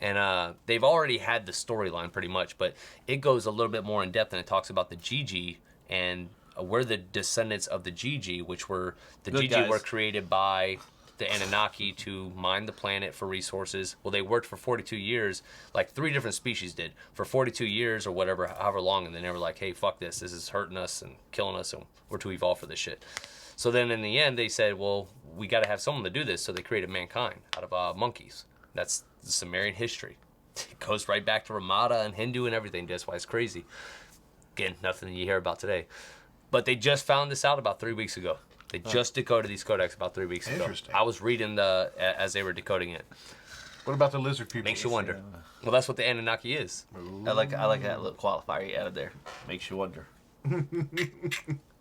And they've already had the storyline pretty much, but it goes a little bit more in depth, and it talks about the Gigi, and we're the descendants of the Gigi, which were the Good Gigi guys. were created by the Anunnaki to mine the planet for resources. Well, they worked for 42 years, like 3 different species did, for 42 years or whatever, however long, and then they were like, hey, fuck this is hurting us and killing us, and we're too evolved for this shit. So then in the end, they said, well, we got to have someone to do this, so they created mankind out of monkeys. That's the Sumerian history. It goes right back to Ramada and Hindu and everything. That's why it's crazy. Again, nothing you hear about today. But they just found this out about 3 weeks ago. They just decoded these codex about 3 weeks ago. Interesting. I was reading as they were decoding it. What about the lizard people? Makes you wonder. Well, that's what the Anunnaki is. I like that little qualifier you added there. Makes you wonder.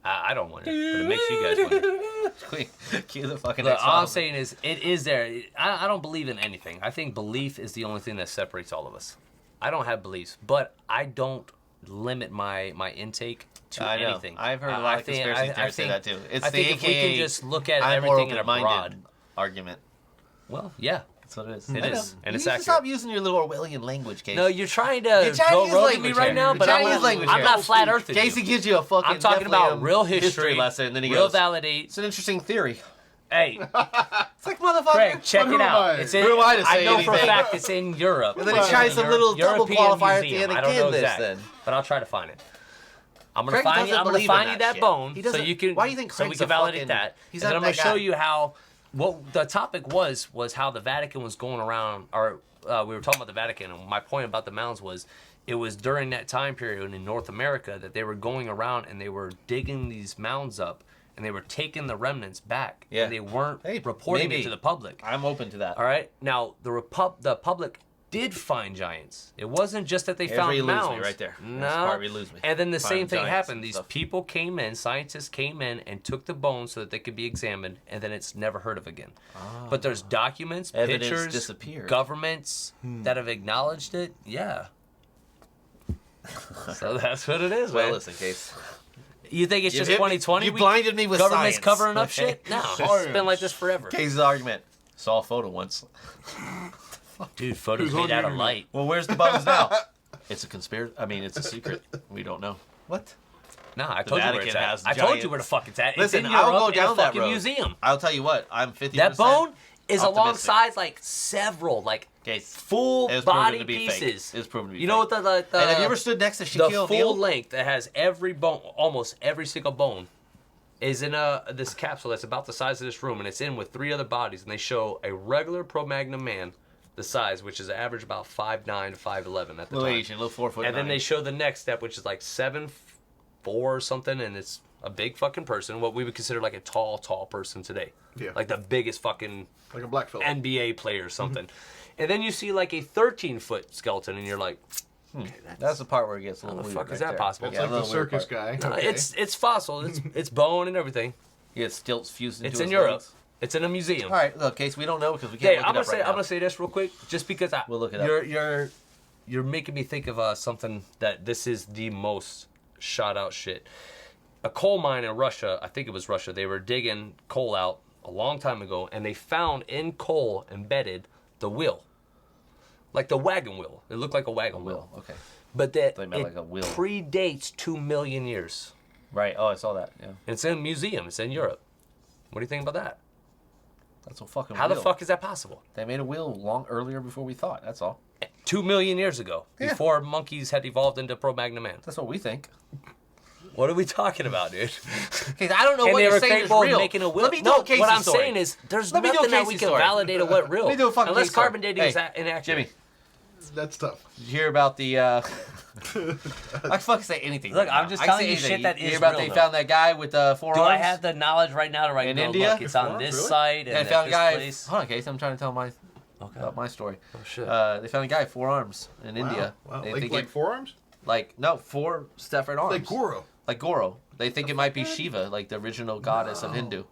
I don't wonder, but it makes you guys wonder. Cue the fucking Look, next all I'm song. saying is, it is there. I don't believe in anything. I think belief is the only thing that separates all of us. I don't have beliefs, but I don't limit my intake to I know. anything. I've heard a lot of conspiracy theorists say that too. It's I the think if we AKA can just look at I'm more everything in a broad. open-minded argument. Well, yeah, That's what it is. it I is, know. and You it's need to accurate. stop using your little Orwellian language, Case. No, you're trying to You're trying to go use rogue at language me right here. now, You're but trying to I'm use language I'm here. not flat earthing you. Casey gives you a fucking. I'm talking definitely about real history lesson, and then he real goes, validate. "It's an interesting theory." Hey, It's like motherfucker. Craig, check Who it am out. I? It's in, Who am I to say know for a anything? fact it's in Europe. And then he tries some little double European qualifier at the museum. end I don't know again. This exact, then. but I'll try to find it. I'm gonna Craig find you. doesn't I'm gonna believe in find you that that shit. bone He so doesn't- you can. why do you think so we Craig's can a validate fucking- that? he's And then not I'm gonna that show guy. you how. What the topic was how the Vatican was going around, or we were talking about the Vatican, and my point about the mounds was it was during that time period in North America that they were going around and they were digging these mounds up and they were taking the remnants back. Yeah. And they weren't Hey, reporting maybe. it to the public. I'm open to that. All right. Now the public did find giants. It wasn't just that they Here's where found you lose me mounds. right there. No. That's the part where you lose me. And then the Finding same thing giants happened. and These stuff. people came in, scientists came in and took the bones so that they could be examined, and then it's never heard of again. But there's documents, Evidence pictures, disappeared. governments that have acknowledged it. Yeah. So that's what it is, Well, man. listen, Case. You think it's You just hit me- 2020? you blinded me with government's science. covering up Okay. shit? No, it's been like this forever. Case's argument. Saw a photo once. Dude, photos Who's on made the out of internet? light. Well, where's the bones now? It's a conspiracy. I mean, it's a secret. We don't know. What? No, I told you where Vatican it's at. has I told you giants. where the fuck it's at. Listen, it's in I'll Europe go in down a that fucking road. museum. I'll tell you what. I'm 50%. That bone is optimistic. alongside like several like Okay, full it was proven body to be fake. pieces. It was proven to be You know fake. what the And have you ever stood next to the Shaquille full O'Neal? length that has every bone, almost every single bone, is in this capsule that's about the size of this room, and it's in with 3 other bodies, and they show a regular Pro-Magnum man, the size, which is average about 5'9", 5'11" at the Little time. Asian, little 4'9". And then they show the next step, which is like 7'4" or something, and it's a big fucking person, what we would consider like a tall person today. Yeah. Like the biggest fucking Like a black fella. NBA player or something. And then you see like a 13-foot skeleton, and you're like, okay, That's the part where it gets a how little the weird. fuck is right that there. possible? That's Yeah, like a the little weird circus part. guy. Okay. It's fossil. It's bone and everything. He has stilts fused into It's his in Europe. legs. It's in a museum. All right, look, Case, we don't know because we can't Hey, look I'm it up gonna right now. say this real quick, just because We'll look it up. You're making me think of something that this is the most shot out shit. A coal mine in Russia, I think it was Russia. They were digging coal out a long time ago, and they found in coal embedded the wheel, like the wagon wheel. It looked like a wagon wheel, Okay. but that They meant it like a wheel. predates 2 million years. Right. Oh, I saw that. Yeah. And it's in a museum. It's in Europe. What do you think about that? That's a fucking How wheel. the fuck is that possible? They made a wheel long earlier before we thought. That's all. 2 million years ago, Yeah. before monkeys had evolved into Pro-Magnum man. That's what we think. What are we talking about, dude? Okay, I don't know And what they you're were saying is capable of real. making a wheel. Let me do No, a Casey what I'm story. saying is there's Let me do a nothing that Casey we can story. validate of what real. Let me do a fucking Unless Casey story. carbon dating is Hey, inaccurate. Jimmy, That's tough. did you hear about the? I can fucking say anything. Look, right I'm now. just I can telling say you anything. shit that You is hear about real, they though. found that guy with 4 Do arms? I have the knowledge right now to write In no, India? look, it's on Four this arms, really? site and Yeah, at they found a this guy. place. Hold on, Case. I'm trying to tell Okay. about my story. Oh shit. They found a guy 4 arms in India. Wow. They Like, think like it, forearms? no 4 separate arms. Like Goro. Like Goro. They think it might be Shiva, like the original goddess of Hindu.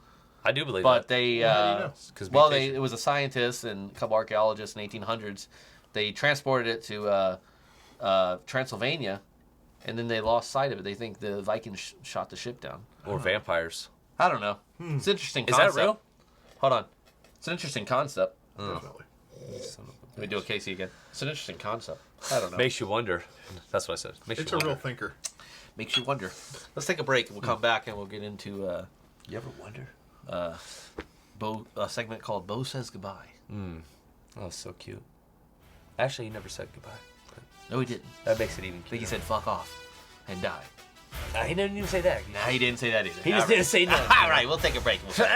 I do believe But that. they, Well, how do you know? 'Cause well, mutation. it was a scientist and a couple archaeologists in 1800s. They transported it to Transylvania, and then they lost sight of it. They think the Vikings shot the ship down. Or vampires. I don't know. It's an interesting Is concept. that real? Hold on. It's an interesting concept. Definitely. Let me do a Casey again. It's an interesting concept. I don't know. Makes you wonder. That's what I said. Makes It's you a wonder. real thinker. Makes you wonder. Let's take a break and we'll come back and we'll get into You ever wonder? a segment called Bo Says Goodbye. Oh, so cute. Actually, he never said goodbye. No, he didn't. That makes it even I think he cuter. said fuck off and die. He didn't even say that. Nah, he didn't say that either. He just All right. didn't say no. All right, we'll take a break. We'll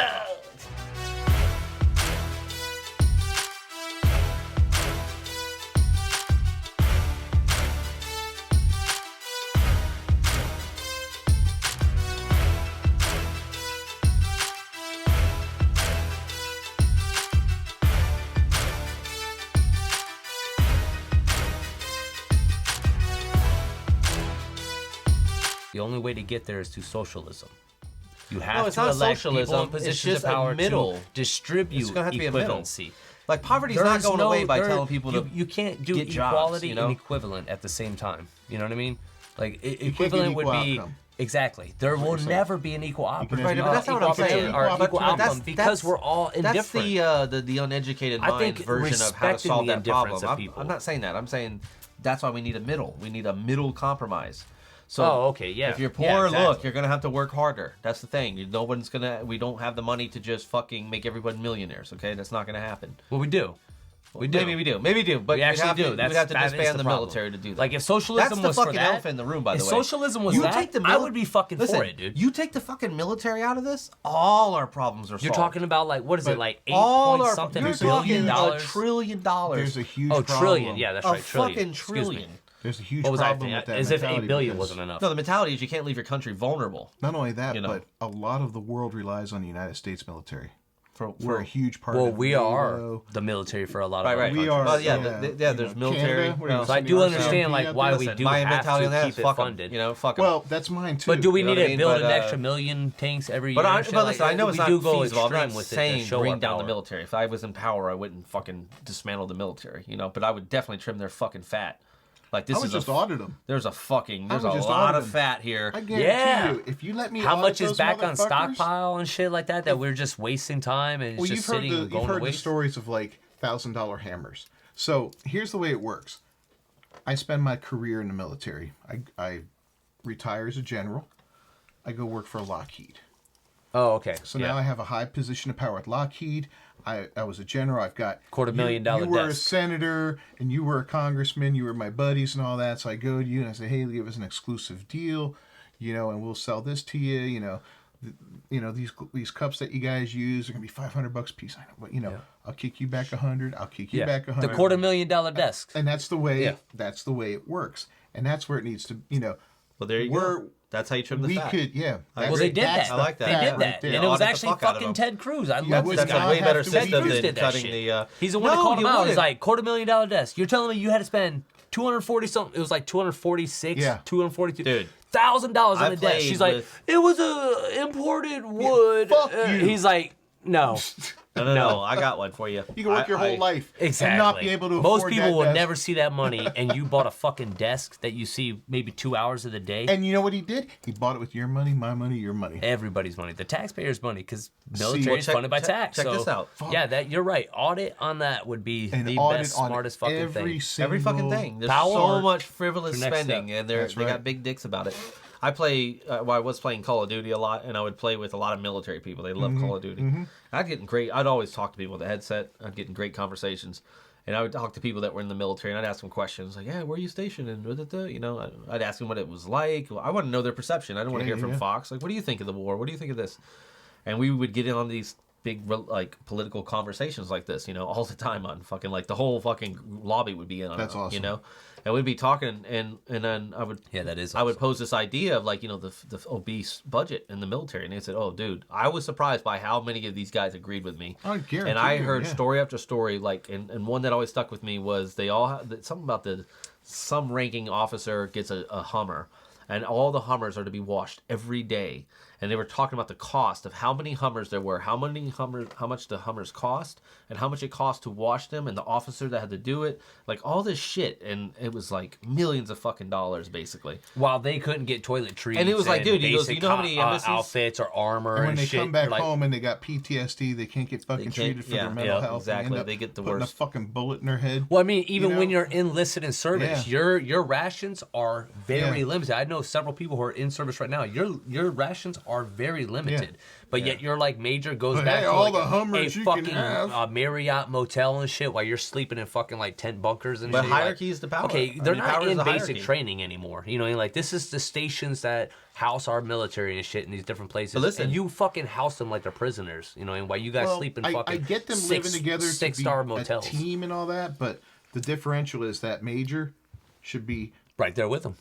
The only way to get there is through socialism. You have No, it's to not elect socialism, people in it's positions just of a power middle. to distribute It's gonna have to be a middle. equivalency. Like poverty's not going away by telling people to you can't do get jobs, equality you know? and equivalent at the same time. You know what I mean? Like get equivalent would equal be outcome. exactly. There will never be an equal outcome. can have Right, but that's not what I'm saying. Or But equal that's- outcome because we're all indifferent. That's the uneducated I mind think version of how to respecting solve the that problem. indifference of people. I'm not saying that. I'm saying that's why we need a middle. We need a middle compromise. So Oh, okay, yeah. if you're poor, Yeah, exactly. look, you're gonna have to work harder. That's the thing. No one's gonna. We don't have the money to just fucking make everyone millionaires. Okay, that's not gonna happen. Well, we do. We do. Maybe we do. Maybe we do. But We actually have do. To, we'd That's have to that is disband the problem. military to do that. Like if socialism that's the was fucking for that, elephant in the room, by the if way. socialism was you that, take the I would be fucking Listen, for it, dude. You take the fucking military out of this, all our problems are solved. You're talking about like what is it But like all 8 point our something you're billion talking dollars? $1 trillion. There's a huge Oh, problem. trillion. Yeah, that's a right. Trillion. fucking Excuse trillion. me. There's a huge What was I problem thinking? with that As if mentality 8 billion because wasn't enough. No, the mentality is you can't leave your country vulnerable. Not only that, You know. but a lot of the world relies on the United States military. For We're a huge part Well, of we NATO. are the military for a lot of Right, our right. We countries. are. Well, yeah, yeah, there's you know, military. Canada, what are you well, So I sending do our understand CMP like up why there? we listen, do my have mentality on to that keep is it fuck 'em, funded. You know, fuck 'em. Well, that's mine too. But do we You know need what I to mean? build But, an extra million tanks every But year? I, and shit but like listen, I that? know it's we not do go feasible. I'm extreme not with it saying to show bring our down the power. military. If I was in power, I wouldn't fucking dismantle the military. You know, but I would definitely trim their fucking fat. Like this I would is just a audit them. there's a fucking there's would a just lot audit of them. fat here. I guarantee Yeah. you, if you let me How audit much is those back on motherfuckers- stockpile and shit like that we're just wasting time and it's Well, just sitting and you've going to heard the waste? stories of like $1,000 hammers. So here's the way it works. I spend my career in the military. I retire as a general. I go work for Lockheed. Oh, okay. So now I have a high position of power at Lockheed. I was a general. I've got $250,000 You were a desk. senator and you were a congressman. You were my buddies and all that. So I go to you and I say, hey, give us an exclusive deal, and we'll sell this to you. These cups that you guys use are gonna be $500 a piece. I know, but I'll kick you back 100. I'll kick you back 100. The $250,000 desk. And that's the way. That's the way it works. And that's where it needs to. Well, there you go. That's how you trim the We fat. could, yeah. Well, they did that. I like that. They did Right that. there. And it was Audit the actually fuck out of fucking them. Ted Cruz. I love this would That's guy. a way better Ted system Cruz than did that cutting shit. the. He's the one that No, called him you out. He's wouldn't. like, $250,000 desk. You're telling me you had to spend 240 something? It was like 246, Yeah. 242. Dude. $1,000 on the desk. played She's like, with- it was a imported wood. fuck you. He's like, no. No. I got one for you. You can work your whole life Exactly. and not be able to Most afford people that will desk. never see that money, and you bought a fucking desk that you see maybe 2 hours of the day. And you know what he did? He bought it with your money, my money, your money. Everybody's money, the taxpayers' money, because military well, is check- funded by check- tax. check so, this out. Yeah, you're right. Audit on that would be And the audit best, on smartest fucking every thing. single Every fucking thing. There's Power so much frivolous to next spending, step. and That's they right. got big dicks about it. I play. I was playing Call of Duty a lot, and I would play with a lot of military people. They love Call of Duty. I'd get in great. I'd always talk to people with a headset. I'd get in great conversations, and I would talk to people that were in the military, and I'd ask them questions like, "Yeah, where are you stationed?" And I'd ask them what it was like. I want to know their perception. I don't want to hear from Fox. Like, what do you think of the war? What do you think of this? And we would get in on these big political conversations like this, all the time on fucking the whole fucking lobby would be in on That's it, awesome. and we'd be talking and then I would Yeah, that is I would pose this idea of the obese budget in the military, and they said, "Oh, dude, I was surprised by how many of these guys agreed with me." I guarantee and I you, heard yeah. story after story, and one that always stuck with me was they all had something about some ranking officer gets a Hummer, and all the Hummers are to be washed every day. And they were talking about the cost of how many Hummers there were, how much the Hummers cost, and how much it cost to wash them, and the officer that had to do it, all this shit, and it was millions of fucking dollars basically. While they couldn't get toiletries, And it was like, dude, he goes, basic you know how many embassies- outfits or armor And when they shit, come back like, home and they got PTSD, they can't get fucking treated for their mental health. exactly. And end up They get the putting worst. a fucking bullet in their head. Well, I mean, even know? when you're enlisted in service, your rations are very Yeah. limited. I know several people who are in service right now. Your rations are very limited, but yet your major goes But back hey, to all like the a Hummers you fucking can have. Marriott motel and shit while you're sleeping in fucking tent bunkers and But shit. hierarchy is the power. Okay, I they're mean, not power is in the basic hierarchy. training anymore. This is the stations that house our military and shit in these different places. But listen- and you fucking house them like they're prisoners. And while you guys sleep in fucking I get them living together to be six-star motels. a team and all that, but the differential is that major should be right there with them.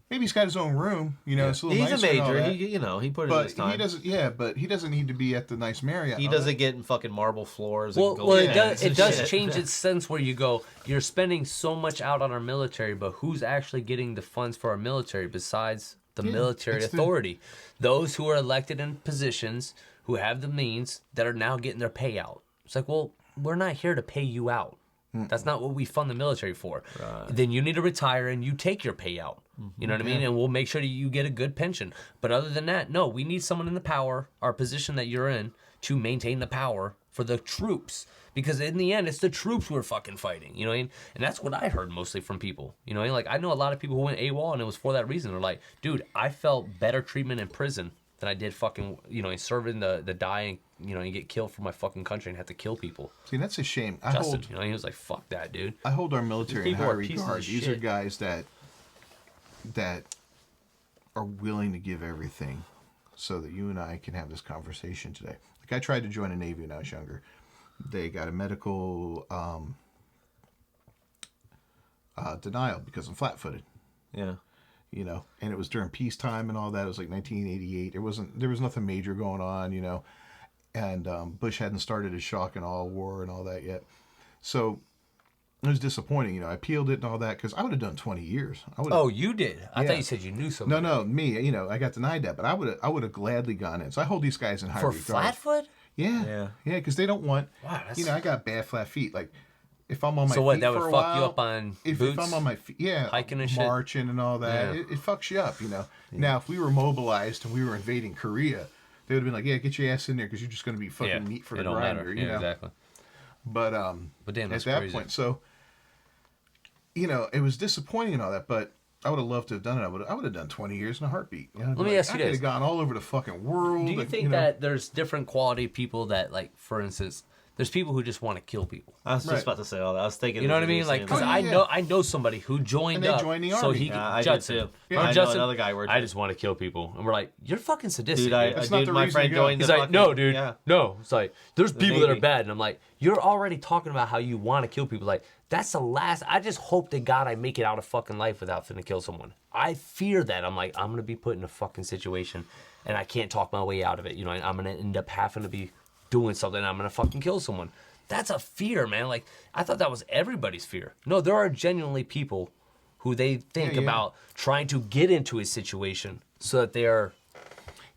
maybe he's got his own room, it's a little He's a nicer and all major. that, He put in but his time. he doesn't. But he doesn't need to be at the nice Marriott. He and all doesn't that. get in fucking marble floors. Well, and well, gold it chains does. It and does shit. change its sense where you go. You're spending so much out on our military, but who's actually getting the funds for our military besides the military it's the- authority? Those who are elected in positions who have the means that are now getting their payout. It's like, well, we're not here to pay you out. That's not what we fund the military for. Then you need to retire and you take your payout. You know what I mean? And we'll make sure that you get a good pension. But other than that, no, we need someone in the power, our position that you're in, to maintain the power for the troops. Because in the end, it's the troops who are fucking fighting. You know what I mean? And that's what I heard mostly from people. You know what I mean? I know a lot of people who went AWOL and it was for that reason. They're like, dude, I felt better treatment in prison than I did fucking, serving the die and, and get killed for my fucking country and have to kill people. See, that's a shame. Justin, he was like, fuck that, dude. I hold our military in People high are pieces of regard. These are shit. guys that are willing to give everything so that you and I can have this conversation today. I tried to join the Navy when I was younger. They got a medical denial because I'm flat-footed. Yeah. And it was during peacetime and all that. It was like 1988. There was nothing major going on, and Bush hadn't started his shock and awe war and all that yet. So it was disappointing. I appealed it and all that because I would have done 20 years. Oh, you did? I Yeah. thought you said you knew somebody. No, me. I got denied that, but I would have gladly gone in. So I hold these guys in high For regard. Flatfoot? Yeah, because they don't want. Wow, that's... I got bad flat feet. Like if I'm on my So what, feet that for would a fuck while, you up on if boots? I'm on my feet, hiking and shit? marching and all that, Yeah. it fucks you up. Now if we were mobilized and we were invading Korea, they would have been like, yeah, get your ass in there because you're just going to be fucking meat for the it don't grinder. matter. You know? Exactly. But damn, at that's that crazy. point, so it was disappointing and all that, but I would have loved to have done it. I would have done 20 years in a heartbeat. You know, Let me ask you I could this. have gone all over the fucking world. Do you think that there's different quality people that, like, for instance, there's people who just want to kill people. I was just about to say all that. I was thinking. You know what I mean? Like, because I know somebody who joined And they up, joined the so army. he Yeah, I did Judson. too. Yeah. I know Judson, another guy worked I it. just want to kill people, and we're like, you're fucking sadistic. Dude, That's not the my reason friend to go. joined He's the like, fucking, no, dude, yeah. no. It's like, there's The people that are Navy. bad, and I'm like, you're already talking about how you want to kill people. Like, that's the last. I just hope to God I make it out of fucking life without finna kill someone. I fear that. I'm like, I'm gonna be put in a fucking situation, and I can't talk my way out of it. You know, and I'm gonna end up having to be doing something. And I'm gonna fucking kill someone. That's a fear, man. Like, I thought that was everybody's fear. No, there are genuinely people who they think about trying to get into a situation so that they are.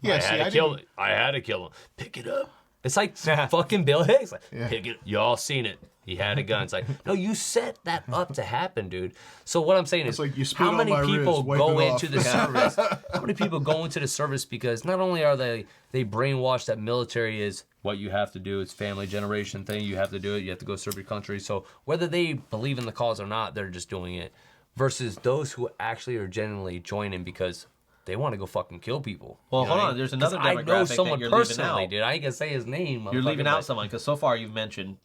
Yeah, I had to kill him. Pick it up. It's like fucking Bill Hicks. Like, pick it. Y'all seen it. He had a gun. It's like, no, you set that up to happen, dude. So what I'm saying is, like you spit how on many my people wrist, wipe go it into off. the service? How many people go into the service because not only are they brainwashed that military is what you have to do, it's family generation thing, you have to do it, you have to go serve your country. So whether they believe in the cause or not, they're just doing it. Versus those who actually are genuinely joining because they want to go fucking kill people. Well, You know hold what I on. mean? There's another 'Cause I demographic know that someone you're leaving personally, out. dude. I ain't gonna say his name. You're leaving motherfucker, out but- someone because so far you've mentioned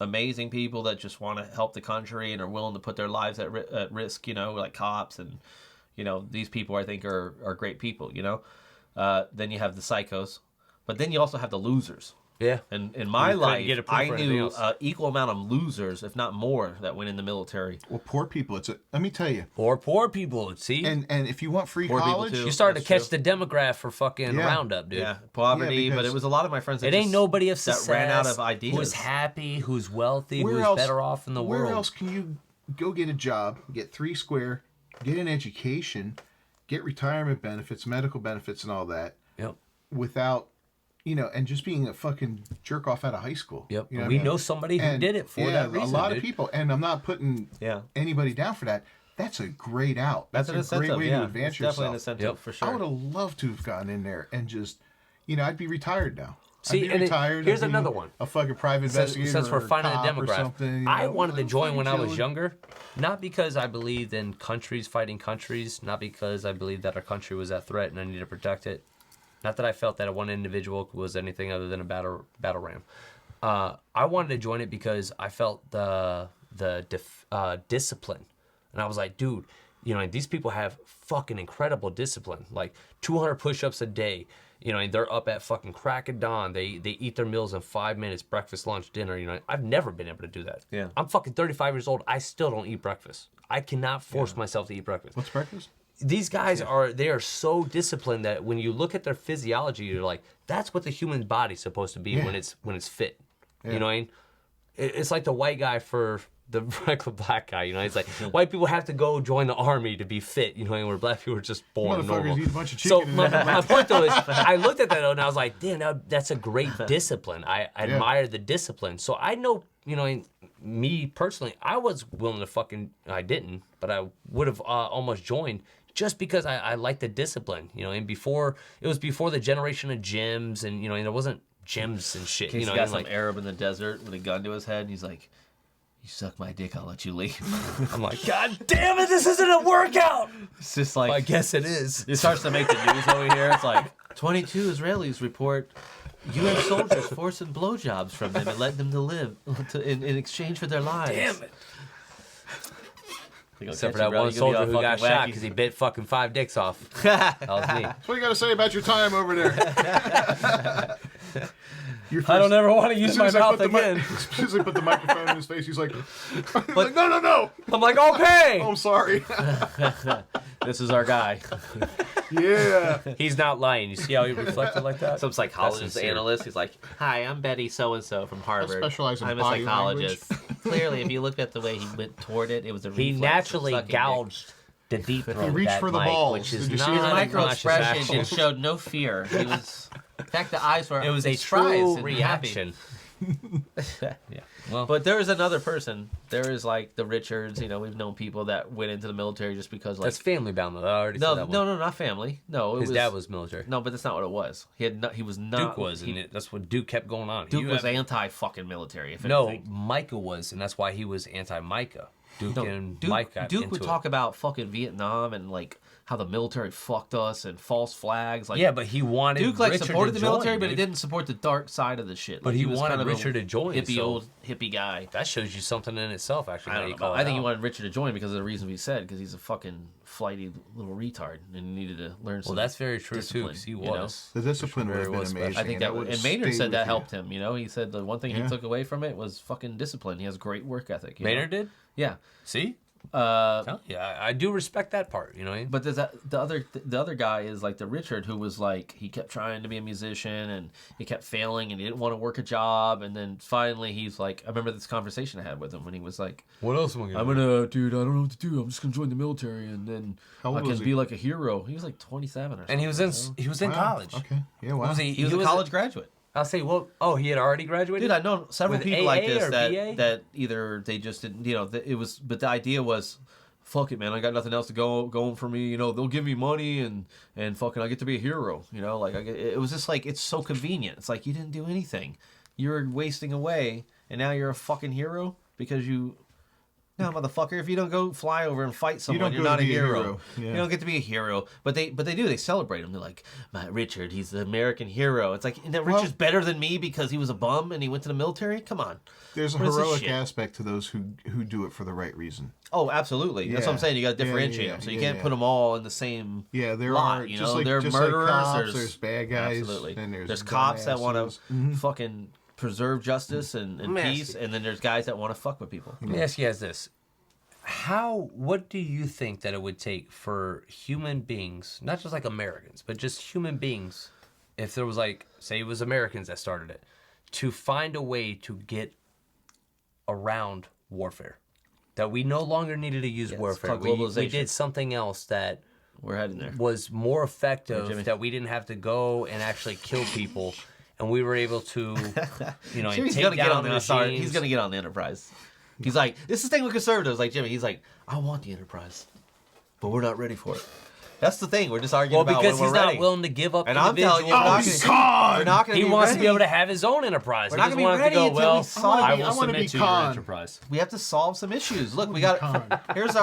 amazing people that just want to help the country and are willing to put their lives at risk. You know, like cops and these people I think are great people. Then you have the psychos, but then you also have the losers. Yeah. And in my You couldn't life, get approved I for anything knew else. equal amount of losers, if not more, that went in the military. Well, poor people. Let me tell you. Poor people, see? And if you want free Poor people, college, too. You started to That's catch the demograph for fucking Yeah. Roundup, dude. Yeah, poverty, Yeah, but because it was a lot of my friends that It ain't just- nobody of success that ran out of ideas. who's happy, who's wealthy, where who's else, better off in the where world. else can you go get a job, get 3 square, get an education, get retirement benefits, medical benefits, and all that Yep. without, and just being a fucking jerk off out of high school. Yep. You know what We I mean? know somebody who And, did it for that reason, a lot dude. of people, and I'm not putting Yeah. anybody down for that. That's a great out. That's That's an a incentive. great way Yeah, to advance it's definitely an yourself. incentive Yep. for I sure. would have loved to have gotten in there and just, I'd be retired now. See, I'd be and retired. here's I'd be another one. A fucking private Since investigator. we're or finding a cop or demographic, something, I wanted to join when I was chilling. younger, not because I believed in countries fighting countries, not because I believed that our country was at threat and I needed to protect it. Not that I felt that one individual was anything other than a battle ram. I wanted to join it because I felt the discipline, and I was like, dude, these people have fucking incredible discipline, like 200 push-ups a day. And they're up at fucking crack of dawn. They eat their meals in 5 minutes, breakfast, lunch, dinner. I've never been able to do that. Yeah. I'm fucking 35 years old. I still don't eat breakfast. I cannot force myself to eat breakfast. What's breakfast? These guys are so disciplined that when you look at their physiology, you're like, that's what the human body's supposed to be when it's fit. You know what I mean? It's like the white guy for the regular black guy. It's like white people have to go join the army to be fit. Where black people are just born Motherfuckers normal. eat a bunch of So chicken and my point though is, I looked at that and I was like, damn, that's a great discipline. I admire the discipline. So I know, me personally, I was willing to fucking, I didn't, but I would have almost joined just because I like the discipline, and before the generation of gyms and, there wasn't gyms and shit, He's got and some like, Arab in the desert with a gun to his head, and he's like, "You suck my dick, I'll let you leave." I'm like, God damn it, this isn't a workout. It's just like I guess it is. it starts to make the news over here. It's like 22 Israelis report U.S. soldiers forcing blowjobs from them and letting them to live in exchange for their lives. Damn it. They gonna Except for catch you, that bro. one You gonna be soldier all who got fucking shot wacky. because he bit fucking 5 dicks off. That was me. What do you got to say about your time over there? I don't ever want to As use soon my as I mouth put the again. as soon as I put the microphone in his face, he's like, no. I'm like, okay. Oh, I'm sorry. This is our guy. Yeah. He's not lying. You see how he reflected like that? Some psychologist sincere. analyst. He's like, "Hi, I'm Betty so-and-so from Harvard. specialize in I'm a body psychologist." Clearly, if you look at the way he went toward it, it was a He reflex of naturally sucking dick. gouged the deep throat. He reached that for the mic, balls. which is Did you see not his His a micro conscious expression action. just showed no fear. He was, in fact, the eyes were. It was a surprised true and reaction. happy. Yeah. Well, But there is another person. There is like the Richards. We've known people that went into the military just because, like, that's family bound though. I already said no, that no, one. not family. No, it His was, dad was military. No, but that's not what it was. He was not. Duke was, he- and that's what Duke kept going on. Duke You was have- anti fucking military. If No, anything. Micah was, and that's why he was anti-Micah. Duke and Duke, Mike got Duke into would it. talk about fucking Vietnam and like how the military fucked us and false flags. Like, Yeah, but he wanted Duke like Richard supported to the military, join, but he dude. didn't support the dark side of the shit. But Like, he was wanted kind of a Richard to join, hippie, so- old hippie guy. That shows you something in itself, actually. I how don't you know. call I it think he out. wanted Richard to join because of the reason he said, because he's a fucking flighty little retard and he needed to learn Well, some that's very true, too, discipline, because he you know? was. The discipline would Very have been was special. amazing. I think that would and have Maynard stayed said that with you. helped him. You know, he said the one thing Yeah. he took away from it was fucking discipline. He has great work ethic. You Maynard know? did? Yeah. See? Uh, Yeah, I do respect that part, you know what I mean? But there's the other guy is like the Richard, who was like, he kept trying to be a musician and he kept failing and he didn't want to work a job, and then finally he's like, I remember this conversation I had with him when he was like, What else am I I'm gonna, dude, I don't know what to do. I'm just gonna join the military and then How I old can was he? be like a hero. He was like 27 or something. And he was in so. Wow. college. Okay. Yeah. Wow. What was he? He was a college graduate. I'll say, well, oh, he had already graduated? Dude, I know several With people like AA this or that BA? that either they just didn't, you know, it was, but the idea was, fuck it, man, I got nothing else to going for me, you know, they'll give me money and fucking I get to be a hero, you know, like it was just like, it's so convenient. It's like you didn't do anything, you're wasting away, and now you're a fucking hero because you. No, motherfucker! If you don't go fly over and fight someone, don't you're go not to a be a hero. hero. Yeah. You don't get to be a hero. But they do. They celebrate him. They're like, "My Richard, he's the American hero." It's like, isn't that Richard's better than me because he was a bum and he went to the military? Come on. There's a What is this heroic shit? aspect to those who do it for the right reason. Oh, absolutely. That's what I'm Yeah. saying. You got to Yeah, differentiate yeah, them. So you yeah, can't yeah. put them all in the same. Yeah, there lot, are you just know, like they're just murderers. like cops, there's bad guys, Absolutely. and there's cops that want dumbasses. to fucking preserve justice and peace, and then there's guys that want to fuck with people. Let me ask you guys this. What do you think that it would take for human beings, not just like Americans, but just human beings, if there was like, say it was Americans that started it, to find a way to get around warfare? That we no longer needed to use warfare. called We globalization. did something else that We're heading there. was more effective, Jimmy. that we didn't have to go and actually kill people, and we were able to, you know, Jimmy's take gonna get down on the the machines. He's gonna get on the Enterprise. He's like, this is the thing with conservatives, like Jimmy. He's like, I want the Enterprise, but we're not ready for it. That's the thing. We're just arguing Well, about because when he's we're ready. not willing to give up And I'm telling you, we're not individual- gonna, we're not gonna He be wants ready. to be able to have his own enterprise. We're He not doesn't gonna be want to ready go, until well, we solve I it. will I wanna be submit to your Khan. enterprise. We have to solve some issues. Look, we got here's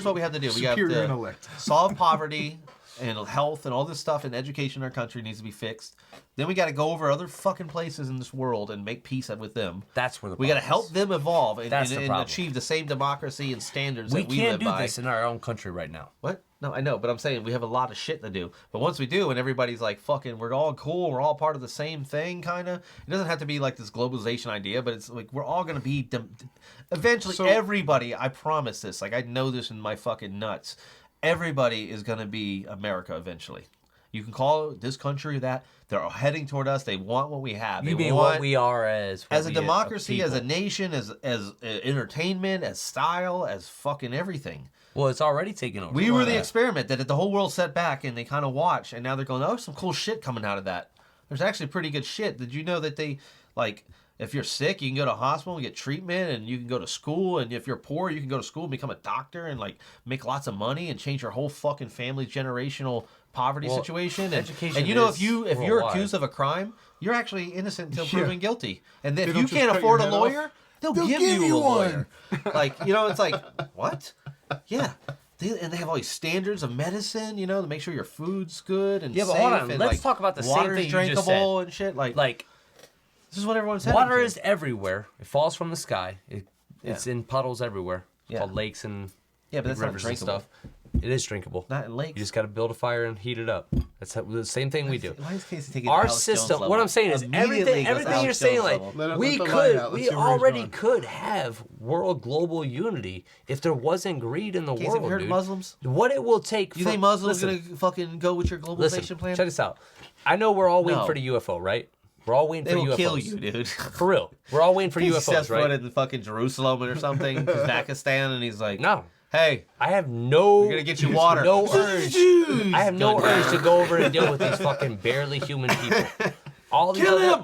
what we have to do. We have Superior to intellect. solve poverty and health and all this stuff, and education in our country needs to be fixed. Then we got to go over other fucking places in this world and make peace with them. That's where the We got to problem help is. them evolve and, That's and, the and problem. achieve the same democracy and standards We that we can't live do by. this in our own country right now. What? No, I know, but I'm saying we have a lot of shit to do. But once we do, and everybody's like, fucking, we're all cool, we're all part of the same thing, kind of. It doesn't have to be like this globalization idea, but it's like we're all going to be. Eventually, So- everybody, I promise this, like, I know this in my fucking nuts. Everybody is going to be America eventually. You can call it this country or that. They're heading toward us. They want what we have. You They mean want, what we are as as a democracy, as a people. nation, as entertainment, as style, as fucking everything. Well, it's already taken over. We were the experiment that the whole world set back and they kind of watch, and now they're going, oh, some cool shit coming out of that. There's actually pretty good shit. Did you know that they, like, if you're sick, you can go to a hospital and get treatment, and you can go to school, and if you're poor, you can go to school and become a doctor and, like, make lots of money and change your whole fucking family's generational poverty Well, situation. education And you know, is if you're worldwide. accused of a crime, you're actually innocent until Yeah. proven guilty. And if They you don't just can't cut afford a your head lawyer, off. they'll They'll give give you you a one. lawyer. Like, you know, it's like, what? Yeah. And they have all these standards of medicine, you know, to make sure your food's good and Yeah, but safe. hold on. And, Let's like, talk about the same water's thing you just drinkable and shit. Like, this is what everyone's heading Water to. is everywhere. It falls from the sky. It's in puddles everywhere. Yeah. Called lakes and Yeah, but that's not rivers and drinkable. stuff. It is drinkable. Not in You lakes. just got to build a fire and heat it up. That's the same thing we do. Why is Casey taking Our Alex Jones system. level? What I'm saying is Immediately everything goes you're Alex saying, Jones like level. Let him- we let the could, line out. Let's we see where he's already going. could have world global unity if there wasn't greed in the Casey, have you world, heard dude. of Muslims? What it will take. You for- think Muslims listen, gonna fucking go with your globalization listen, plan? check this out. I know we're all waiting No. for the UFO, right? We're all waiting They for will UFOs. kill you, dude. For real. We're all waiting for He UFOs, steps foot right? in fucking Jerusalem or something, Pakistan, and he's like, No. hey, I have no. we're gonna get you water. No urge. I have no urge to go over and deal with these fucking barely human people. All these Kill other,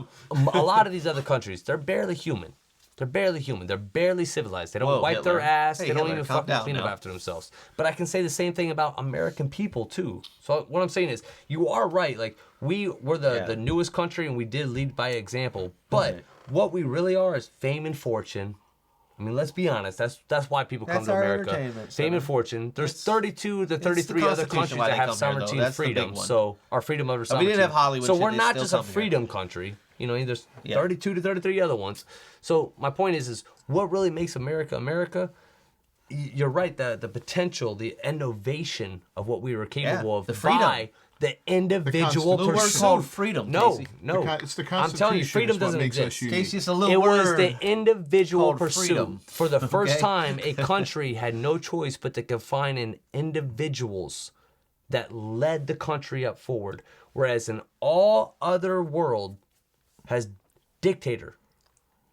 a lot of these other countries, they're barely human. They're barely human. They're barely civilized. They don't Whoa, wipe Hitler. their ass. Hey, they don't Hitler, even calm fucking down clean up now. after themselves. But I can say the same thing about American people too. So what I'm saying is, you are right. Like we're the newest country, and we did lead by example. But Right. what we really are is fame and fortune, I mean, let's be honest. That's why people come That's to our America. entertainment Fame and center. fortune. There's 32 to 33 the other Constitution countries why that they have come here, though. sovereignty That's the big freedom. one. So our freedom over we sovereignty. didn't have Hollywood so shit, we're they not still just a come here. freedom country. You know, there's Yeah. 32 to 33 other ones. So my point is what really makes America America? You're right. The potential, the innovation of what we were capable of the freedom. by the individual The word pursuit. called freedom, No, Casey. no. It's the I'm telling you, Constitution freedom is what doesn't makes us exist. unique. Casey, it's a little It word was the individual called pursuit. freedom. For the first Okay? time, a country had no choice but to confine in individuals that led the country up forward. Whereas in all other world has dictator.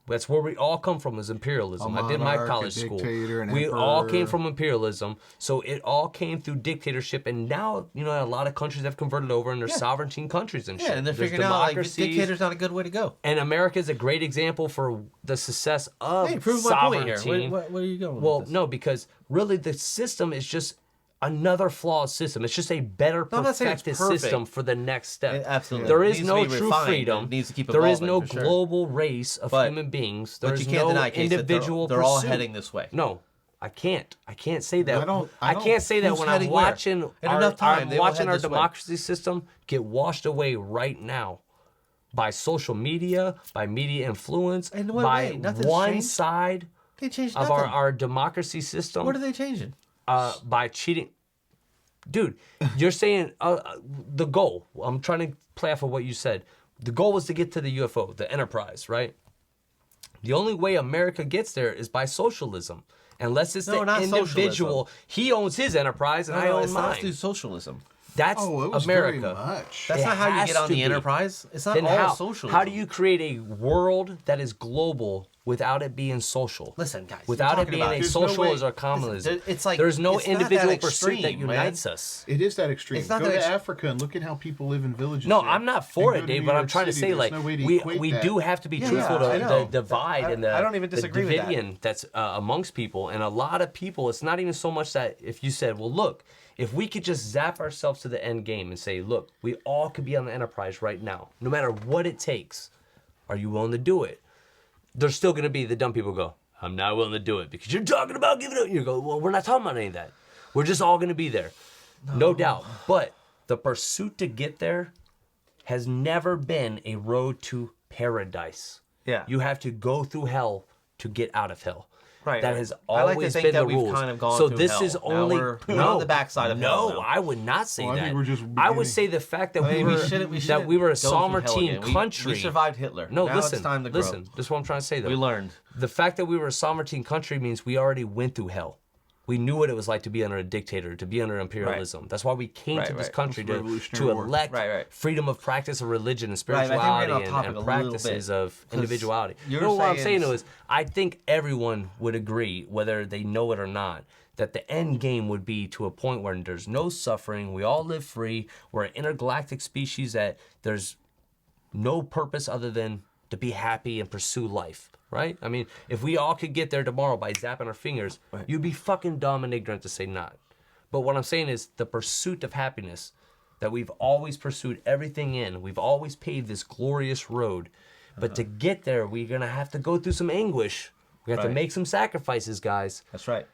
That's where we all come from, is imperialism. A I did my monarch, a college school. dictator, an We all emperor. came from imperialism, so it all came through dictatorship. And now, you know, a lot of countries have converted over, and they're sovereignty countries and shit. Yeah, and they're There's figuring out like democracies. dictator's not a good way to go. And America is a great example for the success of Hey, prove my point sovereignty. here. Where are you going? Well, with this? no, because really the system is just another flawed system. It's just a better No, I'm not saying it's perfected perfect. system for the next step. It absolutely There is needs no to be true refined. freedom. It needs to keep There is evolving, no for sure. global race of But- human beings. But There's you can't no deny, Case, that individual they're all pursuit. heading this way. No, I can't. I can't say that. I I don't- can't say that who's when I'm heading where? watching In our, enough time, I'm they will watching head our this way. democracy system get washed away right now by social media, by media influence, In what by way? Nothing's one changed. side They changed of nothing. our democracy system. What are they changing? By cheating. Dude, you're saying the goal. I'm trying to play off of what you said. The goal was to get to the UFO, the Enterprise, right? The only way America gets there is by socialism. Unless it's No, the not individual. He owns his enterprise and I No, own it's not mine. through socialism. That's Oh, it was America. very much. That's It not how you has get on to the be. enterprise. It's not Then all how? socialism. How do you create a world that is global without it being social? Listen, guys, Without we're it talking being about- a there's no socialism way- or communism. Listen, it's like- there's no it's not that individual pursuit that extreme, unites man. us. It is that extreme. It's not Go that to Africa and look at how people live in villages. No, there. I'm not for And it, go to Dave. New But I'm York trying to City, say, there's like, no way to we equate that. do have to be Yeah, truthful I to know. the divide I and the, don't even disagree the with that. division that's amongst people. And a lot of people, it's not even so much that if you said, well, look, if we could just zap ourselves to the end game and say, look, we all could be on the Enterprise right now, no matter what it takes, are you willing to do it? There's still going to be the dumb people who go, I'm not willing to do it because you're talking about giving up. You go, well, we're not talking about any of that. We're just all going to be there. No doubt. But the pursuit to get there has never been a road to paradise. Yeah. You have to go through hell to get out of hell. Right, That right. has I like to always think been that the we've rules. kind of gone so through this hell. is Now only we're on the backside of hell now. I would not say Well, I that. think we're just I would beginning. say the fact that I mean, we we were shouldn't a go through hell sovereignty again. country. We survived Hitler. No, Now listen, it's time to grow. listen. This is what I'm trying to say though. We learned. The fact that we were a sovereignty country means we already went through hell. We knew what it was like to be under a dictator, to be under imperialism. That's why we came Right, to this right. country It's a to revolutionary war. elect Right. freedom of practice of religion and Right, I think we're spirituality getting off topic and a little practices bit. of 'Cause individuality. you're No, what I'm saying- saying though is, I think everyone would agree, whether they know it or not, that the end game would be to a point where there's no suffering, we all live free, we're an intergalactic species that there's no purpose other than to be happy and pursue life, right? I mean, if we all could get there tomorrow by zapping our fingers, you'd be fucking dumb and ignorant to say not. But what I'm saying is the pursuit of happiness that we've always pursued everything in, we've always paved this glorious road. But to get there, we're going to have to go through some anguish. We have to Right. make some sacrifices, guys. That's right.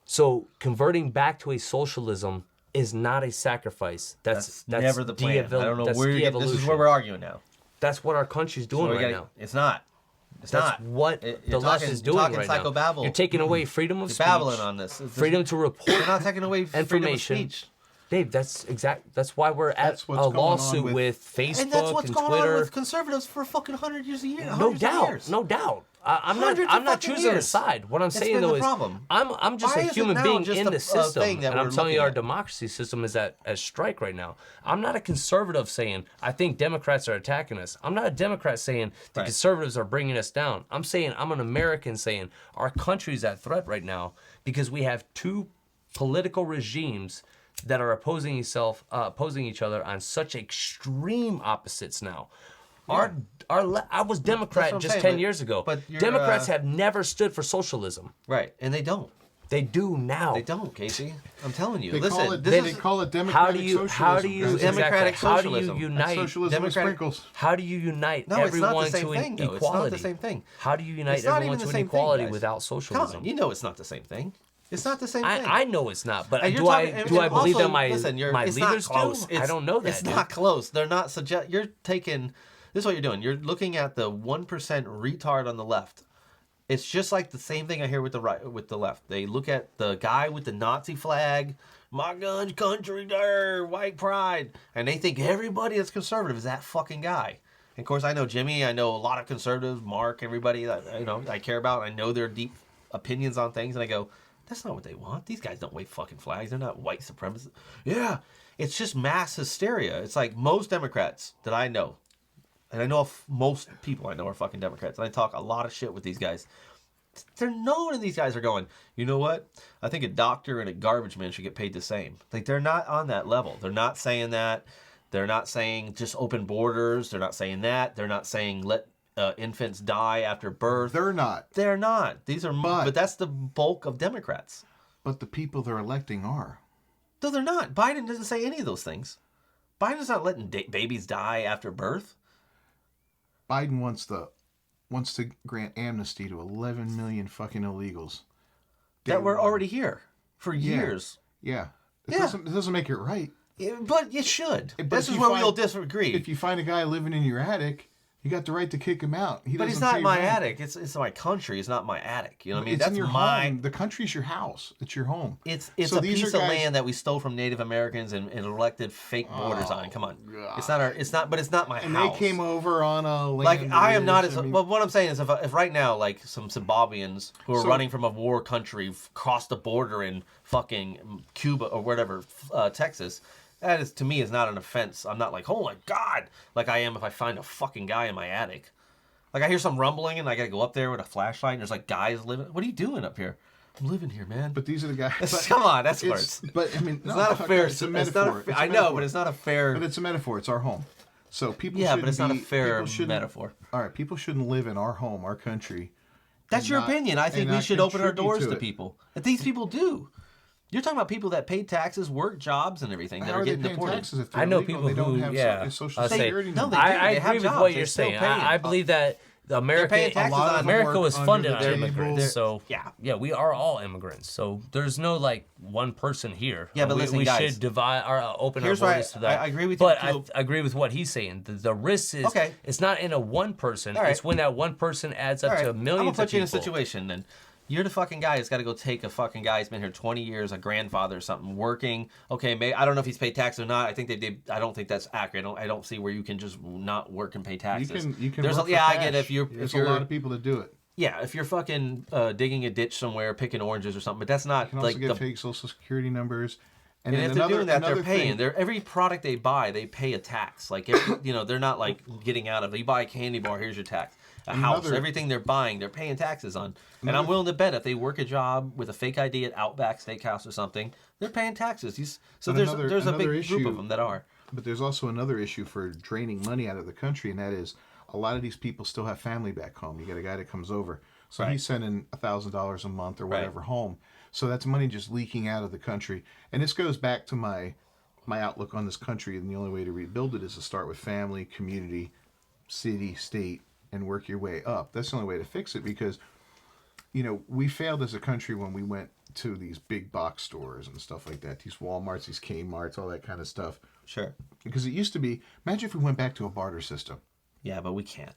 So converting back to a socialism is not a sacrifice. That's never the plan. I don't know that's where you're getting. This is where we're arguing now. That's what our country's doing So we right gotta- now. It's not. It's That's not. what You're the left talking- is doing you're talking right now. psychobabble. You're taking away freedom of You're speech, babbling on this. freedom to report They're not taking away freedom of information. speech. Dave, that's exact. That's why we're at That's a what's going on lawsuit with- with Facebook And that's what's and going Twitter. on with conservatives for fucking 100 years a year. No hundreds of doubt, years. no doubt. I'm not. Hundreds of I'm not fucking choosing a years. side. What I'm It's saying been though the is, problem. I'm just Why a is it human now being just in a the system, thing that and I'm we're telling you, looking our at? democracy system is at strike right now. I'm not a conservative saying I think Democrats are attacking us. I'm not a Democrat saying the Right. conservatives are bringing us down. I'm saying I'm an American saying our country's at threat right now because we have two political regimes that are opposing each other on such extreme opposites now. I was Democrat what I'm just saying, 10 but- years ago. but you're, Democrats have never stood for socialism. Right, and they don't. They do now. They don't, Casey. I'm telling you. They Listen, call it, this they is call it democratic socialism. How do you guys. Democratic How do socialism. you That's unite? socialism with Democratic- sprinkles. How do you unite No, it's not everyone the same to thing, though. equality? It's not the same thing. How do you unite It's not everyone even to the an same thing, equality guys. without Come socialism? on, you know it's not the same thing. It's not the same thing. I know it's not, but And do you're I talking- do I and believe also, that my listen, my it's leaders not close. do? I don't know that. It's dude. not close. They're not You're taking. This is what you're doing. You're looking at the 1% retard on the left. It's just like the same thing I hear with the right, with the left. They look at the guy with the Nazi flag, my guns, country, der, white pride, and they think everybody that's conservative is that fucking guy. And of course, I know Jimmy. I know a lot of conservatives, Mark, everybody that I care about. I know their deep opinions on things, and I go, that's not what they want. These guys don't wave fucking flags. They're not white supremacists. Yeah, it's just mass hysteria. It's like most Democrats that I know. And I know most people I know are fucking Democrats. And I talk a lot of shit with these guys. They're knowing these guys are going, you know what? I think a doctor and a garbage man should get paid the same. Like, they're not on that level. They're not saying that. They're not saying just open borders. They're not saying that. They're not saying let infants die after birth. They're not. They're not. These are, But- but that's the bulk of Democrats. But the people they're electing are. No, they're not. Biden doesn't say any of those things. Biden's not letting babies die after birth. Biden wants to grant amnesty to 11 million fucking illegals. That were one. already here for Yeah. years. Yeah. It Yeah. doesn't make it right. Yeah, but you should. But This if is you where find- we'll disagree. If you find a guy living in your attic, you got the right to kick him out. But it's doesn't not pay my rent. attic. It's my country. It's not my attic. You know what I mean? It's That's in your my. home. The country's your house. It's your home. It's So a these piece are of guys- land that we stole from Native Americans and elected fake borders on. Come on, God. it's not our. It's not. But it's not my And house. they came over on a land. Like I am not bridge. as. I mean, But what I'm saying is, if right now, like some Zimbabweans who are So- running from a war country cross the border in fucking Cuba or whatever, Texas. That is, to me, is not an offense. I'm not like, oh my God, like I am if I find a fucking guy in my attic. Like I hear some rumbling and I gotta go up there with a flashlight and there's like guys living. What are you doing up here? I'm living here, man. But these are the guys. but Come on, that's it's, worse. But I mean, It's not a fair. It's a It's metaphor. not a, It's a I know, metaphor. but it's not a fair. But it's a metaphor. It's our home. So people. Yeah, but shouldn't it's not a be- fair people shouldn't- metaphor. All right, people shouldn't live in our home, our country. That's and your not- opinion. I think and we not should open our contribute doors to it. people. But these people do. You're talking about people that pay taxes, work jobs, and everything that How are are they getting paying deported. taxes if they're I know illegal? people They don't who, have yeah, social I'll say- security no, number. they do. I They have agree with jobs. what They you're still saying. pay I them. believe that America, paying taxes on- America was under funded the on table. immigrants. So Yeah. we are all immigrants. So there's no like one person here. Yeah, but we, listen, we guys, should divide or open here's our why borders to that. I agree with you, but too. I agree with what he's saying. The risk is Okay. it's not in a one person. All right. It's when that one person adds up All right, to I'm millions gonna of put you in people. a situation then. You're the fucking guy who's got to go take a fucking guy who's been here 20 years, a grandfather or something, working. Okay, I don't know if he's paid taxes or not. I think they did. I don't think that's accurate. I don't see where you can just not work and pay taxes. You can. There's work for I cash. get if you're. There's if you're a lot of people that do it. Yeah, if you're fucking digging a ditch somewhere, picking oranges or something, but that's not You can also like get the. fake social security numbers. And then if they're doing that, they're another paying. thing- They're every product they buy, they pay a tax. Like they're not like getting out of it. You buy a candy bar, here's your tax. A house, Another- everything they're buying, they're paying taxes on. And I'm willing to bet if they work a job with a fake ID at Outback Steakhouse or something, they're paying taxes. So But there's another- there's a big another group issue- of them that are. But there's also another issue for draining money out of the country, and that is a lot of these people still have family back home. You got a guy that comes over, so Right. he's sending $1,000 a month or Right. whatever home. So that's money just leaking out of the country. And this goes back to my outlook on this country, and the only way to rebuild it is to start with family, community, city, state, and work your way up. That's the only way to fix it because, we failed as a country when we went to these big box stores and stuff like that, these Walmarts, these Kmarts, all that kind of stuff. Sure. Because it used to be, imagine if we went back to a barter system. Yeah, but we can't.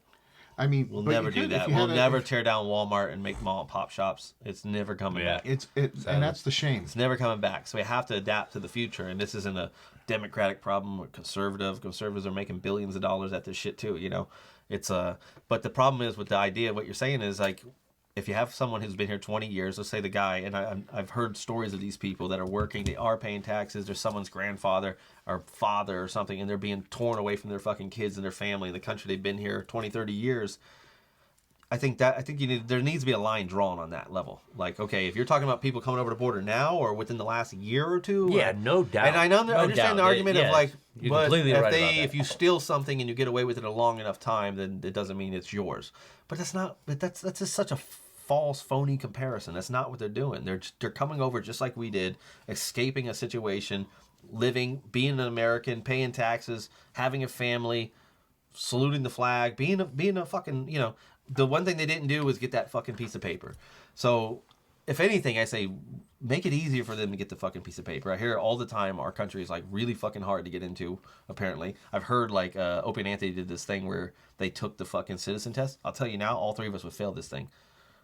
I mean, We'll but you never do could if that. you We'll had a- never tear down Walmart and make mom and pop shops. It's never coming back. and that's the shame. It's never coming back. So we have to adapt to the future. And this isn't a Democratic problem or conservative. Conservatives are making billions of dollars at this shit too, It's but the problem is with the idea, what you're saying is like, if you have someone who's been here 20 years, let's say the guy, and I've heard stories of these people that are working, they are paying taxes, there's someone's grandfather or father or something, and they're being torn away from their fucking kids and their family, the country they've been here 20, 30 years. I think there needs to be a line drawn on that level. Like, okay, if you're talking about people coming over the border now or within the last year or two. Yeah, no doubt. And I know, No understand doubt. the argument of like, You're but completely if right about that. if you steal something and you get away with it a long enough time, then it doesn't mean it's yours. But that's not. But that's just such a false, phony comparison. That's not what they're doing. They're coming over just like we did, escaping a situation, living, being an American, paying taxes, having a family, saluting the flag, being a fucking, you know, the one thing they didn't do was get that fucking piece of paper. So, if anything, I say make it easier for them to get the fucking piece of paper. I hear it all the time. Our country is like really fucking hard to get into, apparently. I've heard like Opie and Anthony did this thing where they took the fucking citizen test. I'll tell you now, all three of us would fail this thing.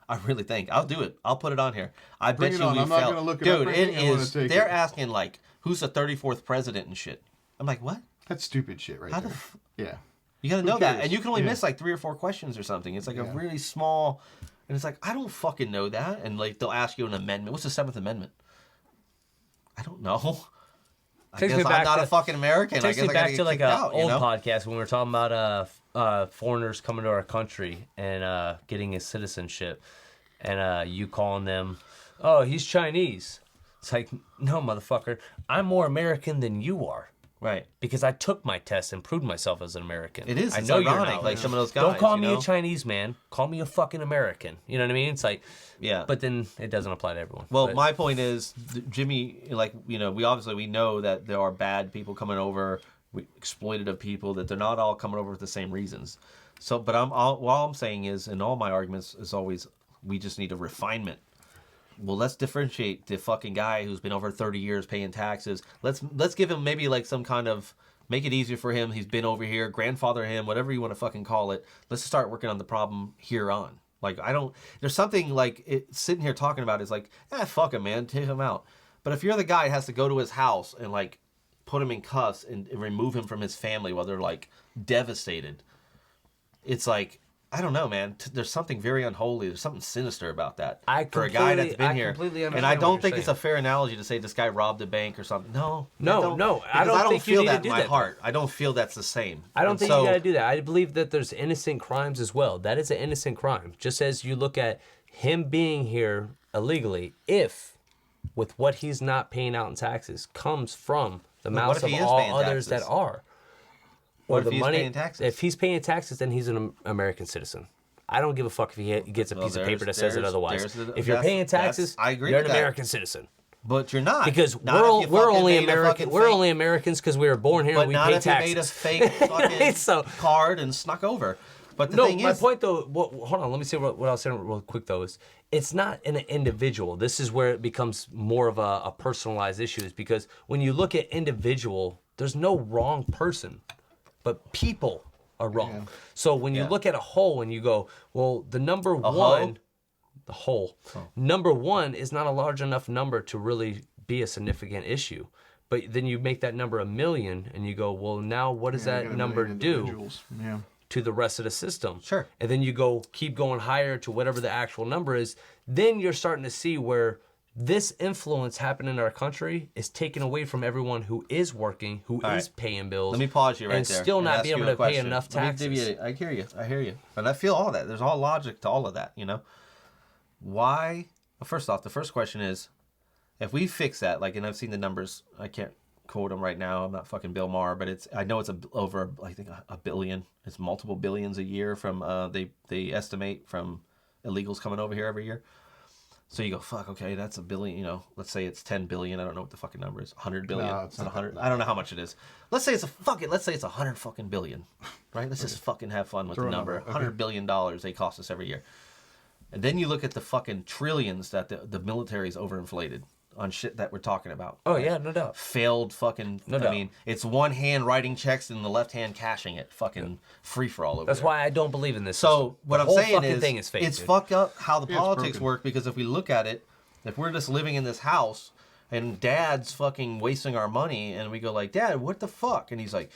I really think. I'll do it. I'll put it on here. I bet you we I'm not fail. gonna look it Dude, up. it I wanna is. take They're it. asking like, who's the 34th president and shit. I'm like, what? That's stupid shit right How there. the Yeah. You gotta know that, cares? and you can only Yeah. miss like 3 or 4 questions or something. It's like a Yeah. really small, and it's like I don't fucking know that. And like they'll ask you an amendment. What's the 7th Amendment? I don't know. I Takes guess me I'm back not to- a fucking American. I Takes guess me I gotta back get to like kicked a out, you old know? podcast when we were talking about foreigners coming to our country and getting a citizenship, and you calling them, oh, he's Chinese. It's like, no, motherfucker, I'm more American than you are. Right. Because I took my test and proved myself as an American. It is. I It's know you're ironic, not. like some of those guys. Don't call you me know? a Chinese man. Call me a fucking American. You know what I mean? It's like, Yeah. but then it doesn't apply to everyone. Well, But- my point is, Jimmy, like, you know, we know that there are bad people coming over, exploitative people, that they're not all coming over for the same reasons. So, but all I'm saying is, in all my arguments, is always, we just need a refinement. Well, let's differentiate the fucking guy who's been over 30 years paying taxes. Let's give him maybe like some kind of, make it easier for him. He's been over here, grandfather him, whatever you want to fucking call it. Let's start working on the problem here on. Like, there's something like sitting here talking about is like, fuck him, man, take him out. But if you're the guy that has to go to his house and like put him in cuffs and remove him from his family while they're like devastated, it's like, I don't know, man. There's something very unholy. There's something sinister about that. For a guy that's been here. completely And understand I what don't you're think it's a saying. fair analogy to say this guy robbed a bank or something. No. No, I because don't think you feel need to that do in my that, though. heart. I don't feel that's the same. I don't And think so, you got to do that. I believe that there's innocent crimes as well. That is an innocent crime. Just as you look at him being here illegally, if with what he's not paying out in taxes comes from the But what mouths if of he is all paying others taxes? that are. What Or if the he's money, paying taxes? If he's paying taxes, then he's an American citizen. I don't give a fuck if he gets a piece of paper that says it otherwise. If you're paying taxes, I agree you're an with that. American citizen. But you're not. Because Not if you we're fucking only made a American. fucking We're fake- only Americans because we were born here But and we not pay if you made a taxes. fake fucking So- card and snuck over. But the No, thing my is, point though. Hold on, let me say what I was saying real quick though. Is it's not an individual. This is where it becomes more of a personalized issue. Is because when you look at individual, there's no wrong person, but people are wrong. Yeah. So when you Yeah. look at a whole and you go, well, the number hoe? one, the whole number one is not a large enough number to really be a significant issue. But then you make that number 1 million, and you go, well, now what does Yeah, you that got a number million do individuals. Yeah. to the rest of the system? Sure. And then you keep going higher to whatever the actual number is. Then you're starting to see where this influence happening in our country is taken away from everyone who is working, who All is right. paying bills. let me pause you right and there. still and not ask be able you a to pay question. enough Let me taxes. give you- I hear you. And I feel all that. There's all logic to all of that, you know? Why? Well, first off, the first question is, if we fix that, like, and I've seen the numbers, I can't quote them right now. I'm not fucking Bill Maher, but I know it's over, I think, a billion. It's multiple billions a year from, they estimate from illegals coming over here every year. So you go, fuck, okay, that's a billion, you know, let's say it's 10 billion. I don't know what the fucking number is. 100 billion. No, it's not not 100. that. I don't know how much it is. Let's say it's let's say it's 100 fucking billion, right? Let's just fucking have fun with Throw the a number. number, okay. $100 billion they cost us every year. And then you look at the fucking trillions that the military's overinflated on shit that we're talking about. Oh, yeah, no doubt. Failed fucking, No I doubt. mean, it's one hand writing checks and the left hand cashing it. Fucking free for all over That's there. why I don't believe in this So system. what The I'm whole saying fucking is, thing is fake, it's dude. fucked up how the Yeah, it's politics broken. work, because if we look at it, if we're just living in this house and dad's fucking wasting our money and we go like, Dad, what the fuck? And he's like,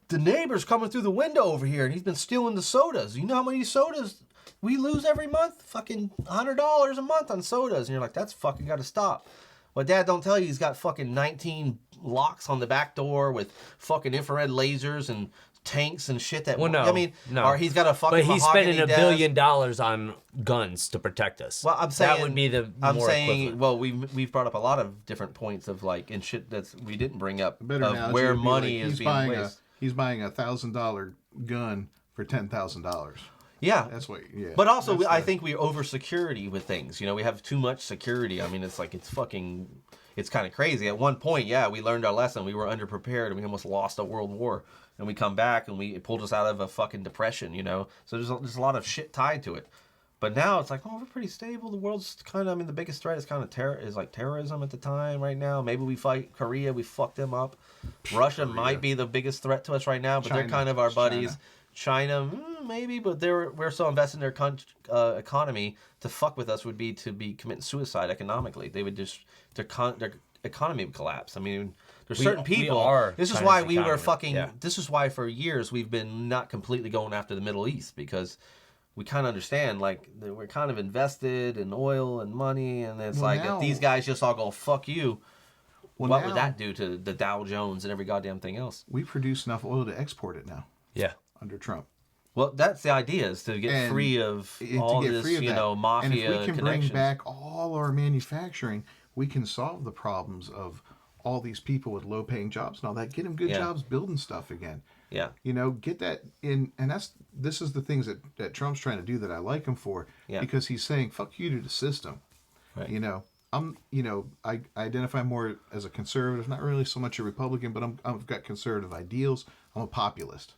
the neighbor's coming through the window over here and he's been stealing the sodas. You know how many sodas we lose every month? Fucking $100 a month on sodas. And you're like, that's fucking got to stop. Well, Dad don't tell you he's got fucking 19 locks on the back door with fucking infrared lasers and tanks and shit that, Well, no, I mean, no. or he's got a fucking But he's spending mahogany $1 billion desk. on guns to protect us. Well, I'm saying that would be the I'm more saying, equivalent. well, we've brought up a lot of different points of like and shit that's we didn't bring up A better of analogy where would be money like is being wasted. he's buying a $1,000 gun for $10,000. Yeah. That's what. Yeah. But also, That's I think we over security with things. You know, we have too much security. I mean, it's like it's kind of crazy. At one point, yeah, we learned our lesson. We were underprepared, and we almost lost a world war. And we come back, and it pulled us out of a fucking depression. You know, so there's a lot of shit tied to it. But now it's like, oh, we're pretty stable. The world's kind of, I mean, the biggest threat is kind of terrorism at the time right now. Maybe we fight Korea, we fuck them up. Russia might be the biggest threat to us right now, but they're kind of our buddies. China, maybe, but we're so invested in their economy. To fuck with us would be to be committing suicide economically. They would just, their economy would collapse. I mean, there's certain people. This is why we were fucking, this is why for years we've been not completely going after the Middle East, because we kind of understand, like, we're kind of invested in oil and money, and it's if these guys just all go, fuck you, what would that do to the Dow Jones and every goddamn thing else? We produce enough oil to export it now. Yeah. Under Trump. Well, that's the idea, is to get free of all this, you know, mafia And if we can bring back all our manufacturing, we can solve the problems of all these people with low-paying jobs and all that. Get them good jobs building stuff again. Yeah. You know, get that in, and this is the things that Trump's trying to do that I like him for, because he's saying, fuck you to the system. Right. You know, I identify more as a conservative, not really so much a Republican, but I've got conservative ideals. I'm a populist.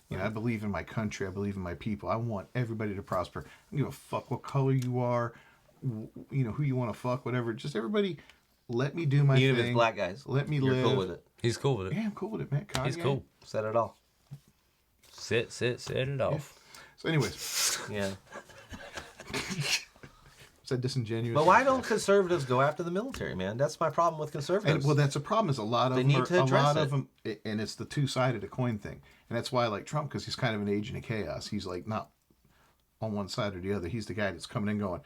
You know, I believe in my country. I believe in my people. I want everybody to prosper. I don't give a fuck what color you are, you know, who you want to fuck, whatever. Just everybody, let me do my thing. Even if it's black guys. Let me You're live. Cool with it. He's cool with it. Yeah, I'm cool with it, man. Kanye. He's cool. Set it off. Set it off. So anyways. Yeah. Is that disingenuous? But why don't conservatives go after the military, man? That's my problem with conservatives. And, well, that's a problem. Is a lot of they them need to address of them, and it's the two-sided coin thing. And that's why I like Trump, because he's kind of an agent of chaos. He's like not on one side or the other. He's the guy that's coming in going,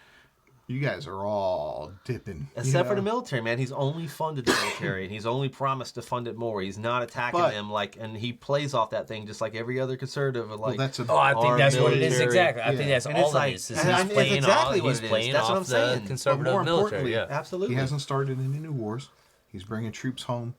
you guys are all dipping. Except for the military, man. He's only funded the military, and he's only promised to fund it more. He's not attacking them, and he plays off that thing just like every other conservative. Like, I think that's what it is exactly. I think that's all it is. He's playing off the conservative military. Yeah, absolutely. He hasn't started any new wars. He's bringing troops home.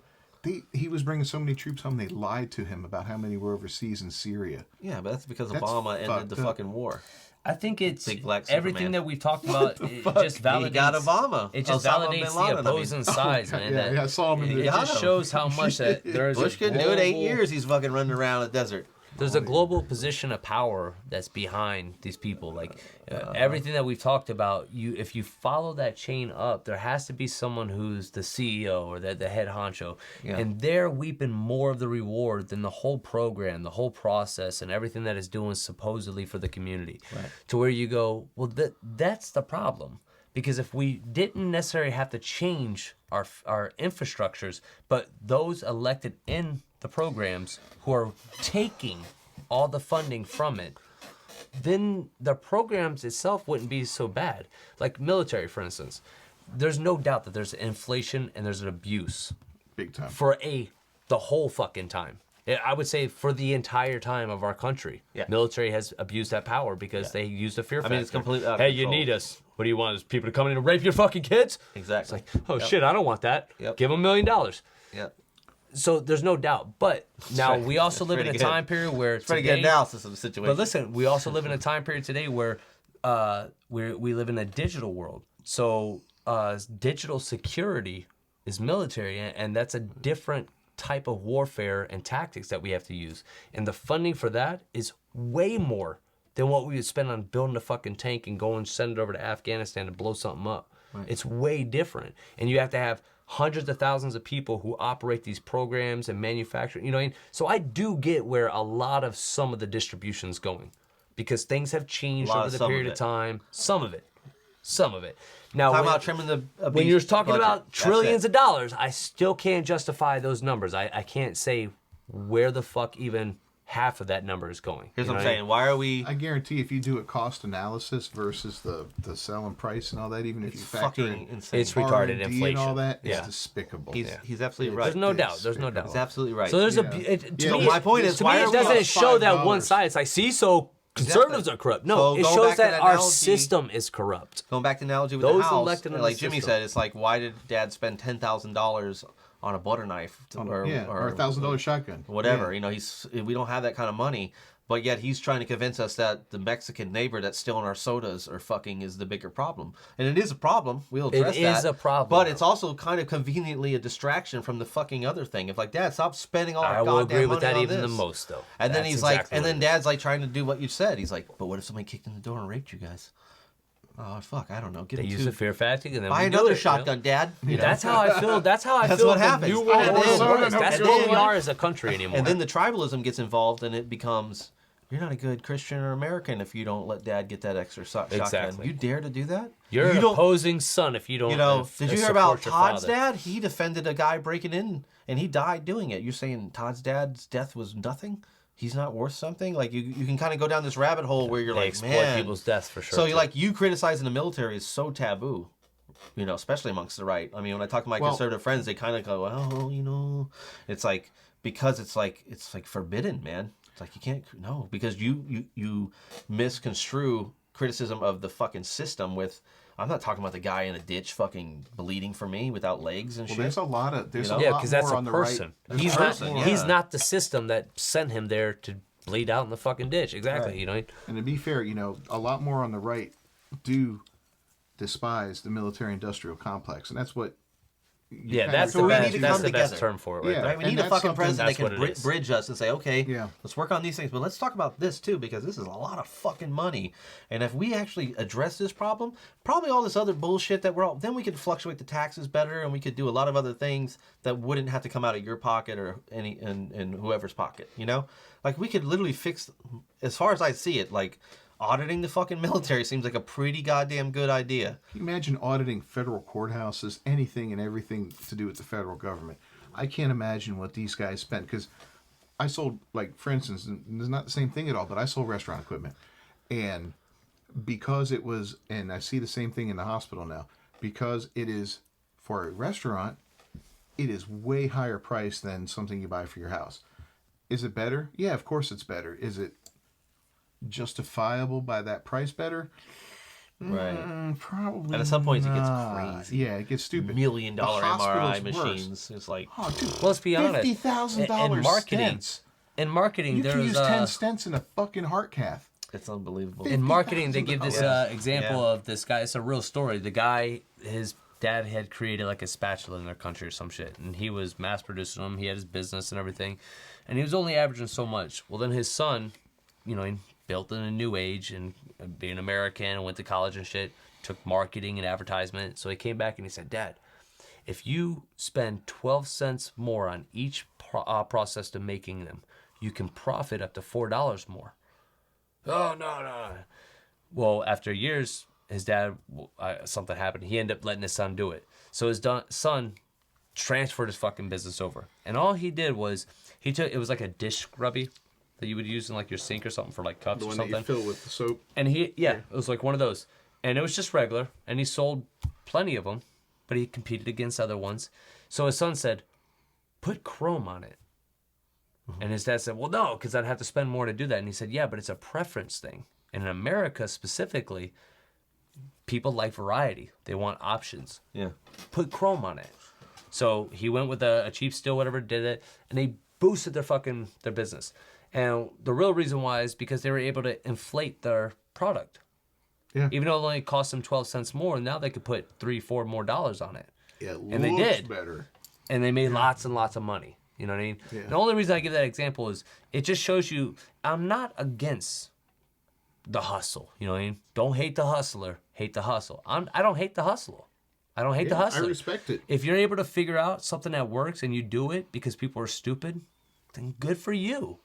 He was bringing so many troops home, they lied to him about how many were overseas in Syria. Yeah, but that's because Obama ended the fucking war. I think it's everything that we've talked about. It just validates. He got Obama. It just validates the opposing sides, man. Yeah, I saw him. It just shows how much that there's. Bush couldn't do it 8 years. He's fucking running around the desert. There's a global position of power that's behind these people. Like everything that we've talked about, if you follow that chain up, there has to be someone who's the CEO or the head honcho, and they're reaping more of the reward than the whole program, the whole process, and everything that is doing supposedly for the community. Right. To where you go, well, that's the problem. Because if we didn't necessarily have to change our infrastructures, but those elected in the programs who are taking all the funding from it, then the programs itself wouldn't be so bad. Like military, for instance, there's no doubt that there's inflation and there's an abuse. Big time. For the whole fucking time. I would say for the entire time of our country, military has abused that power because they use the fear factor. I mean, it's completely out of control. control. You need us. What do you want? Is people to come in and rape your fucking kids? Exactly. It's like, oh shit, I don't want that. Yep. Give them $1 million. Yep. So there's no doubt. But now we also live in a time period where it's pretty good analysis of the situation. But listen, we also live in a time period today where we live in a digital world. So digital security is military, and that's a different type of warfare and tactics that we have to use. And the funding for that is way more than what we would spend on building a fucking tank and go and send it over to Afghanistan to blow something up. Right. It's way different. And you have to have hundreds of thousands of people who operate these programs and manufacture, you know what I mean? So I do get where a lot of some of the distribution's going, because things have changed over the period of time. Some of it. Now, talking about trimming the when you're talking about trillions of dollars, I still can't justify those numbers. I can't say where the fuck even half of that number is going. Here's what I'm saying. Why are we... I guarantee if you do a cost analysis versus the selling price and all that, even if you factor in insane. It's retarded inflation and all that, it's despicable. He's absolutely right. There's no doubt. He's absolutely right. So there's my point is, why it doesn't show that one side. It's like, see, so conservatives are corrupt. No, it shows that our system is corrupt. Going back to the analogy with the house, like Jimmy said, it's like, why did Dad spend $10,000 on a butter knife or $1,000 shotgun, whatever? You know, we don't have that kind of money. But yet he's trying to convince us that the Mexican neighbor that's stealing our sodas or fucking is the bigger problem. And it is a problem. We'll address that. It is a problem. But it's also kind of conveniently a distraction from the fucking other thing. If like, Dad, stop spending all our goddamn money on this. I will agree with that even the most, though. And then That's he's like, exactly and what then it Dad's like trying to do what you said. He's like, but what if somebody kicked in the door and raped you guys? Oh, fuck, I don't know. They use the fear factor and then buy we do another it, shotgun, Dad. You know? That's how I feel. That's how I That's feel. what the happens. New World And Order then- works. That's and what then- we are as a country anymore. And then the tribalism gets involved, and it becomes, you're not a good Christian or American if you don't let Dad get that extra shotgun. Exactly. You dare to do that? You're an don't- opposing son if you don't. You know, did you hear about support your Todd's father. dad? He defended a guy breaking in, and he died doing it. You're saying Todd's dad's death was nothing? He's not worth something? Like, you can kind of go down this rabbit hole where you're They like, exploit man. people's deaths for sure. So, too. you criticizing the military is so taboo, you know, especially amongst the right. I mean, when I talk to my conservative friends, they kind of go, well, you know, it's like, because it's like forbidden, man. It's like, you can't, no, because you misconstrue criticism of the fucking system with, I'm not talking about the guy in a ditch fucking bleeding for me without legs and Well, shit. there's a lot of You know? a yeah, lot because that's more a on the person. right. There's He's a not. lot more. He's not the system that sent him there to bleed out in the fucking ditch. Exactly. Right. You know. And to be fair, you know, a lot more on the right do despise the military-industrial complex, and that's what. Yeah, that's So the we best. need to That's come the best together. term for it. Right Yeah. there. Right? We And need a that's fucking something- president that that's can what it is. bridge us and say, okay, Yeah. let's work on these things, but let's talk about this too, because this is a lot of fucking money. And if we actually address this problem, probably all this other bullshit that then we could fluctuate the taxes better, and we could do a lot of other things that wouldn't have to come out of your pocket or in whoever's pocket, you know? Like, we could literally fix, as far as I see it, like, auditing the fucking military seems like a pretty goddamn good idea. Can you imagine auditing federal courthouses, anything and everything to do with the federal government? I can't imagine what these guys spent, because I sold, like, for instance, and it's not the same thing at all, but I sold restaurant equipment. And because it was, and I see the same thing in the hospital now, because it is, for a restaurant, it is way higher price than something you buy for your house. Is it better? Yeah, of course it's better. Is it justifiable by that price better? Right. Probably. And at some points it gets not. crazy. Yeah, it gets stupid. $1 million The MRI hospital's machines. It's like, Oh, dude, Well, let's be honest. $50,000 In marketing, stents. in marketing, You can there's use 10 stents in a fucking heart cath. it's unbelievable. in marketing they give this Yeah. example Yeah. of this guy. It's a real story. The guy, his dad had created like a spatula in their country or some shit, and he was mass producing them. He had his business and everything, and he was only averaging so much. Well, then his son, you know, he built in a new age and being American and went to college and shit, took marketing and advertisement. So he came back and he said, Dad, if you spend 12 cents more on each process to making them, you can profit up to $4 more. Oh, no. Well, after years, his dad, something happened. He ended up letting his son do it. So his son transferred his fucking business over. And all he did was, it was like a dish scrubby that you would use in like your sink or something for like cups The or one that something. you fill with the soap. And it was like one of those. And it was just regular. And he sold plenty of them, but he competed against other ones. So his son said, put chrome on it. And his dad said, well, no, because I'd have to spend more to do that. And he said, yeah, but it's a preference thing. And in America specifically, people like variety. They want options. Yeah. Put chrome on it. So he went with a cheap steel, whatever, did it, and they boosted their business. And the real reason why is because they were able to inflate their product. Yeah. Even though it only cost them 12 cents more, now they could put $3-4 more on it. And they did. better. And they made lots and lots of money. You know what I mean? Yeah. The only reason I give that example is it just shows you I'm not against the hustle. You know what I mean? Don't hate the hustler, hate the hustle. I don't hate the hustle. I don't hate the Yeah, I hustler. respect it. If you're able to figure out something that works and you do it because people are stupid, then good for you.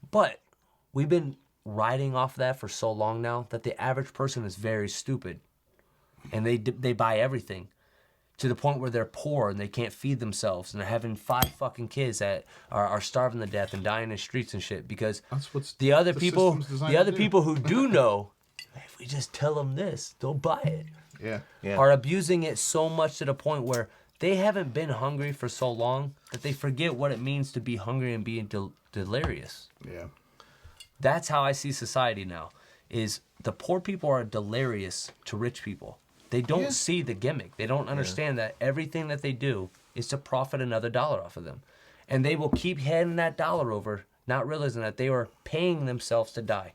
But we've been riding off that for so long now that the average person is very stupid. And they buy everything to the point where they're poor and they can't feed themselves and they're having 5 fucking kids that are starving to death and dying in the streets and shit because That's what the other people system's designed to do. who do know, if we just tell them this, they'll buy it. Yeah. Are abusing it so much to the point where they haven't been hungry for so long that they forget what it means to be hungry and being delirious. Yeah. That's how I see society now, is the poor people are delirious to rich people. They don't see the gimmick. They don't understand that everything that they do is to profit another dollar off of them. And they will keep handing that dollar over not realizing that they are paying themselves to die.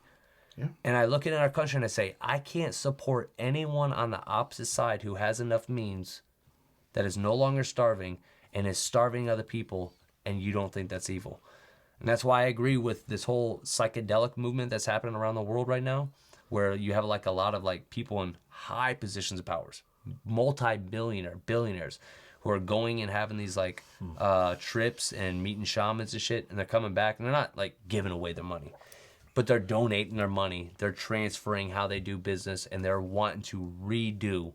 Yeah. And I look at our country and I say, I can't support anyone on the opposite side who has enough means that is no longer starving and is starving other people, and you don't think that's evil. And that's why I agree with this whole psychedelic movement that's happening around the world right now, where you have like a lot of like people in high positions of powers, billionaires who are going and having these like trips and meeting shamans and shit, and they're coming back and they're not like giving away their money, but they're donating their money, they're transferring how they do business, and they're wanting to redo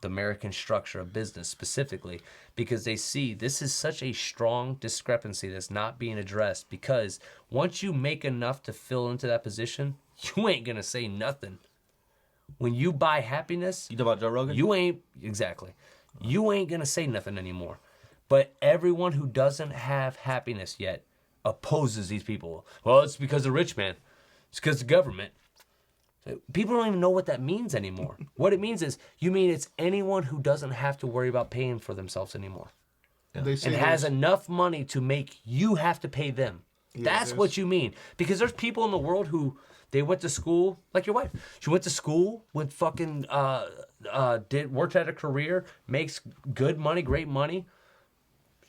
the American structure of business specifically, because they see this is such a strong discrepancy that's not being addressed, because once you make enough to fill into that position, you ain't gonna say nothing. When you buy happiness, You talking about Joe Rogan? you ain't gonna say nothing anymore. But everyone who doesn't have happiness yet opposes these people. Well, it's because the rich man. It's because the government. People don't even know what that means anymore. What it means is, you mean it's anyone who doesn't have to worry about paying for themselves anymore. They say And has enough money to make you have to pay them. That's what you mean. Because there's people in the world who, they went to school, like your wife. She went to school, went fucking, worked at a career, makes good money, great money.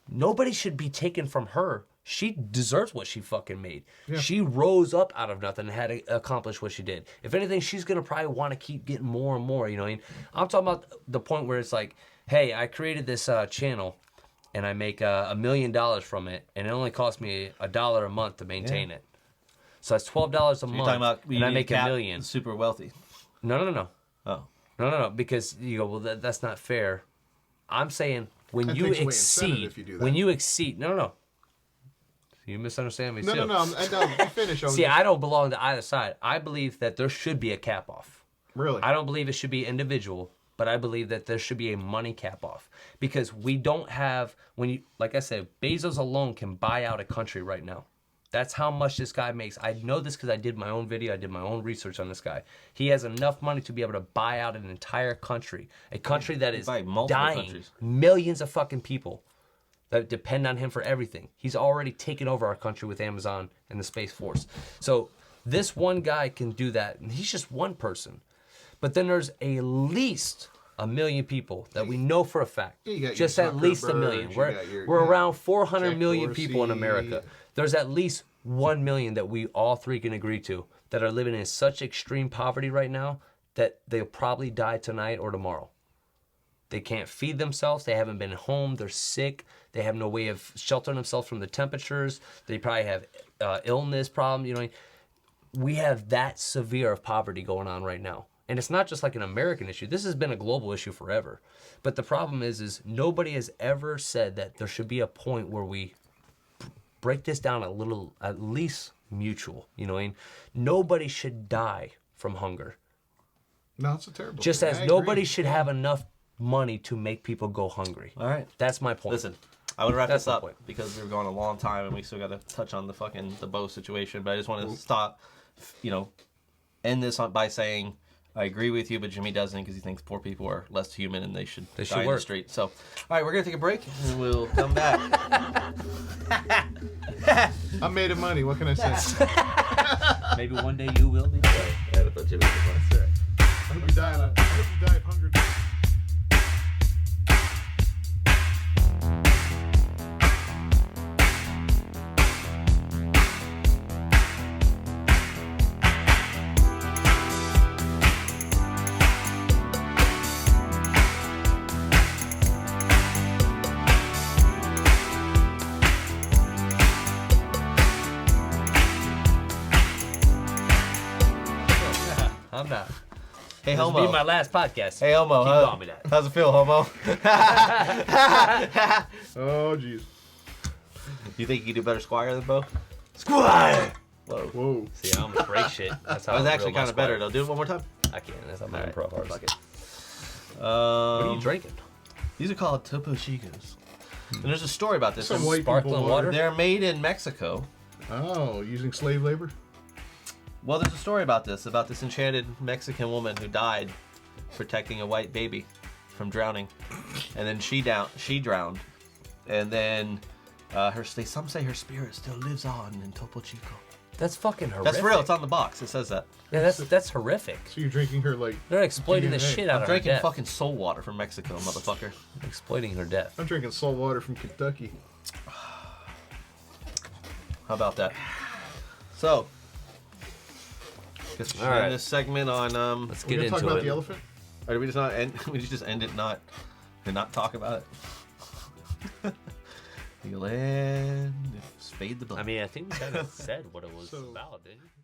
Nobody should be taken from her. She deserves what she fucking made. Yeah. She rose up out of nothing and had to accomplish what she did. If anything, she's going to probably want to keep getting more and more, you know what I mean? I'm talking about the point where it's like, hey, I created this channel and I make $1 million from it, and it only costs me $1 a month to maintain it. So that's $12 a month, You're talking about and I make $1 million. Super wealthy. No. Oh. No, because you go, well, that's not fair. I'm saying when you exceed, no. You misunderstand me too. No, finish. See, I don't belong to either side. I believe that there should be a cap off. Really? I don't believe it should be individual, but I believe that there should be a money cap off, because we don't have, like I said, Bezos alone can buy out a country right now. That's how much this guy makes. I know this because I did my own video. I did my own research on this guy. He has enough money to be able to buy out an entire country, a country that is dying, millions of fucking people that depend on him for everything. He's already taken over our country with Amazon and the Space Force. So this one guy can do that, and he's just one person. But then there's at least 1 million people that we know for a fact. Just at least 1 million. We're around 400 million people in America. There's at least 1 million that we all three can agree to that are living in such extreme poverty right now that they'll probably die tonight or tomorrow. They can't feed themselves. They haven't been home. They're sick. They have no way of sheltering themselves from the temperatures. They probably have illness problems. You know, we have that severe of poverty going on right now. And it's not just like an American issue. This has been a global issue forever. But the problem is nobody has ever said that there should be a point where we break this down a little, at least mutual. You know what I mean? Nobody should die from hunger. No, it's a terrible Just thing. as nobody should have enough money to make people go hungry. All right. That's my point. Listen, I want to wrap this up because we were going a long time and we still got to touch on the Bo situation. But I just want to stop, end this by saying I agree with you, but Jimmy doesn't, because he thinks poor people are less human and they should die in the street. So, all right, we're going to take a break and we'll come back. I'm made of money. What can I say? Maybe one day you will be. I thought Jimmy was right. I hope you die of hunger. I'm not. Hey, This will Homo. be my last podcast. Hey, Homo. Keep calling me that. How's it feel, Homo? Oh, jeez. You think you can do better Squire than Bo? Squire! Whoa. See, I'm gonna break shit. That's how That was I'm actually real kind of better, though. Do it one more time. I can't. That's not my All right, improv fuck artist. it. What are you drinking? These are called Topochicos. And there's a story about this. Some white Sparkling people water? They're made in Mexico. Oh, using slave labor? Well, there's a story about this enchanted Mexican woman who died protecting a white baby from drowning. And then she drowned. And then Some say her spirit still lives on in Topochico. That's fucking horrific. That's real. It's on the box. It says that. Yeah, that's horrific. So you're drinking her like... They're exploiting the DNA. shit out I'm of her drinking death. fucking soul water from Mexico, motherfucker. Exploiting her death. I'm drinking salt water from Kentucky. How about that? So, guess we should All right. end this segment on Let's We're get gonna talk into about it. the elephant? or did we just not end? We just end it and not talk about it. You'll end. Fade the blood. I mean, I think we kind of said what it was So- about, didn't you?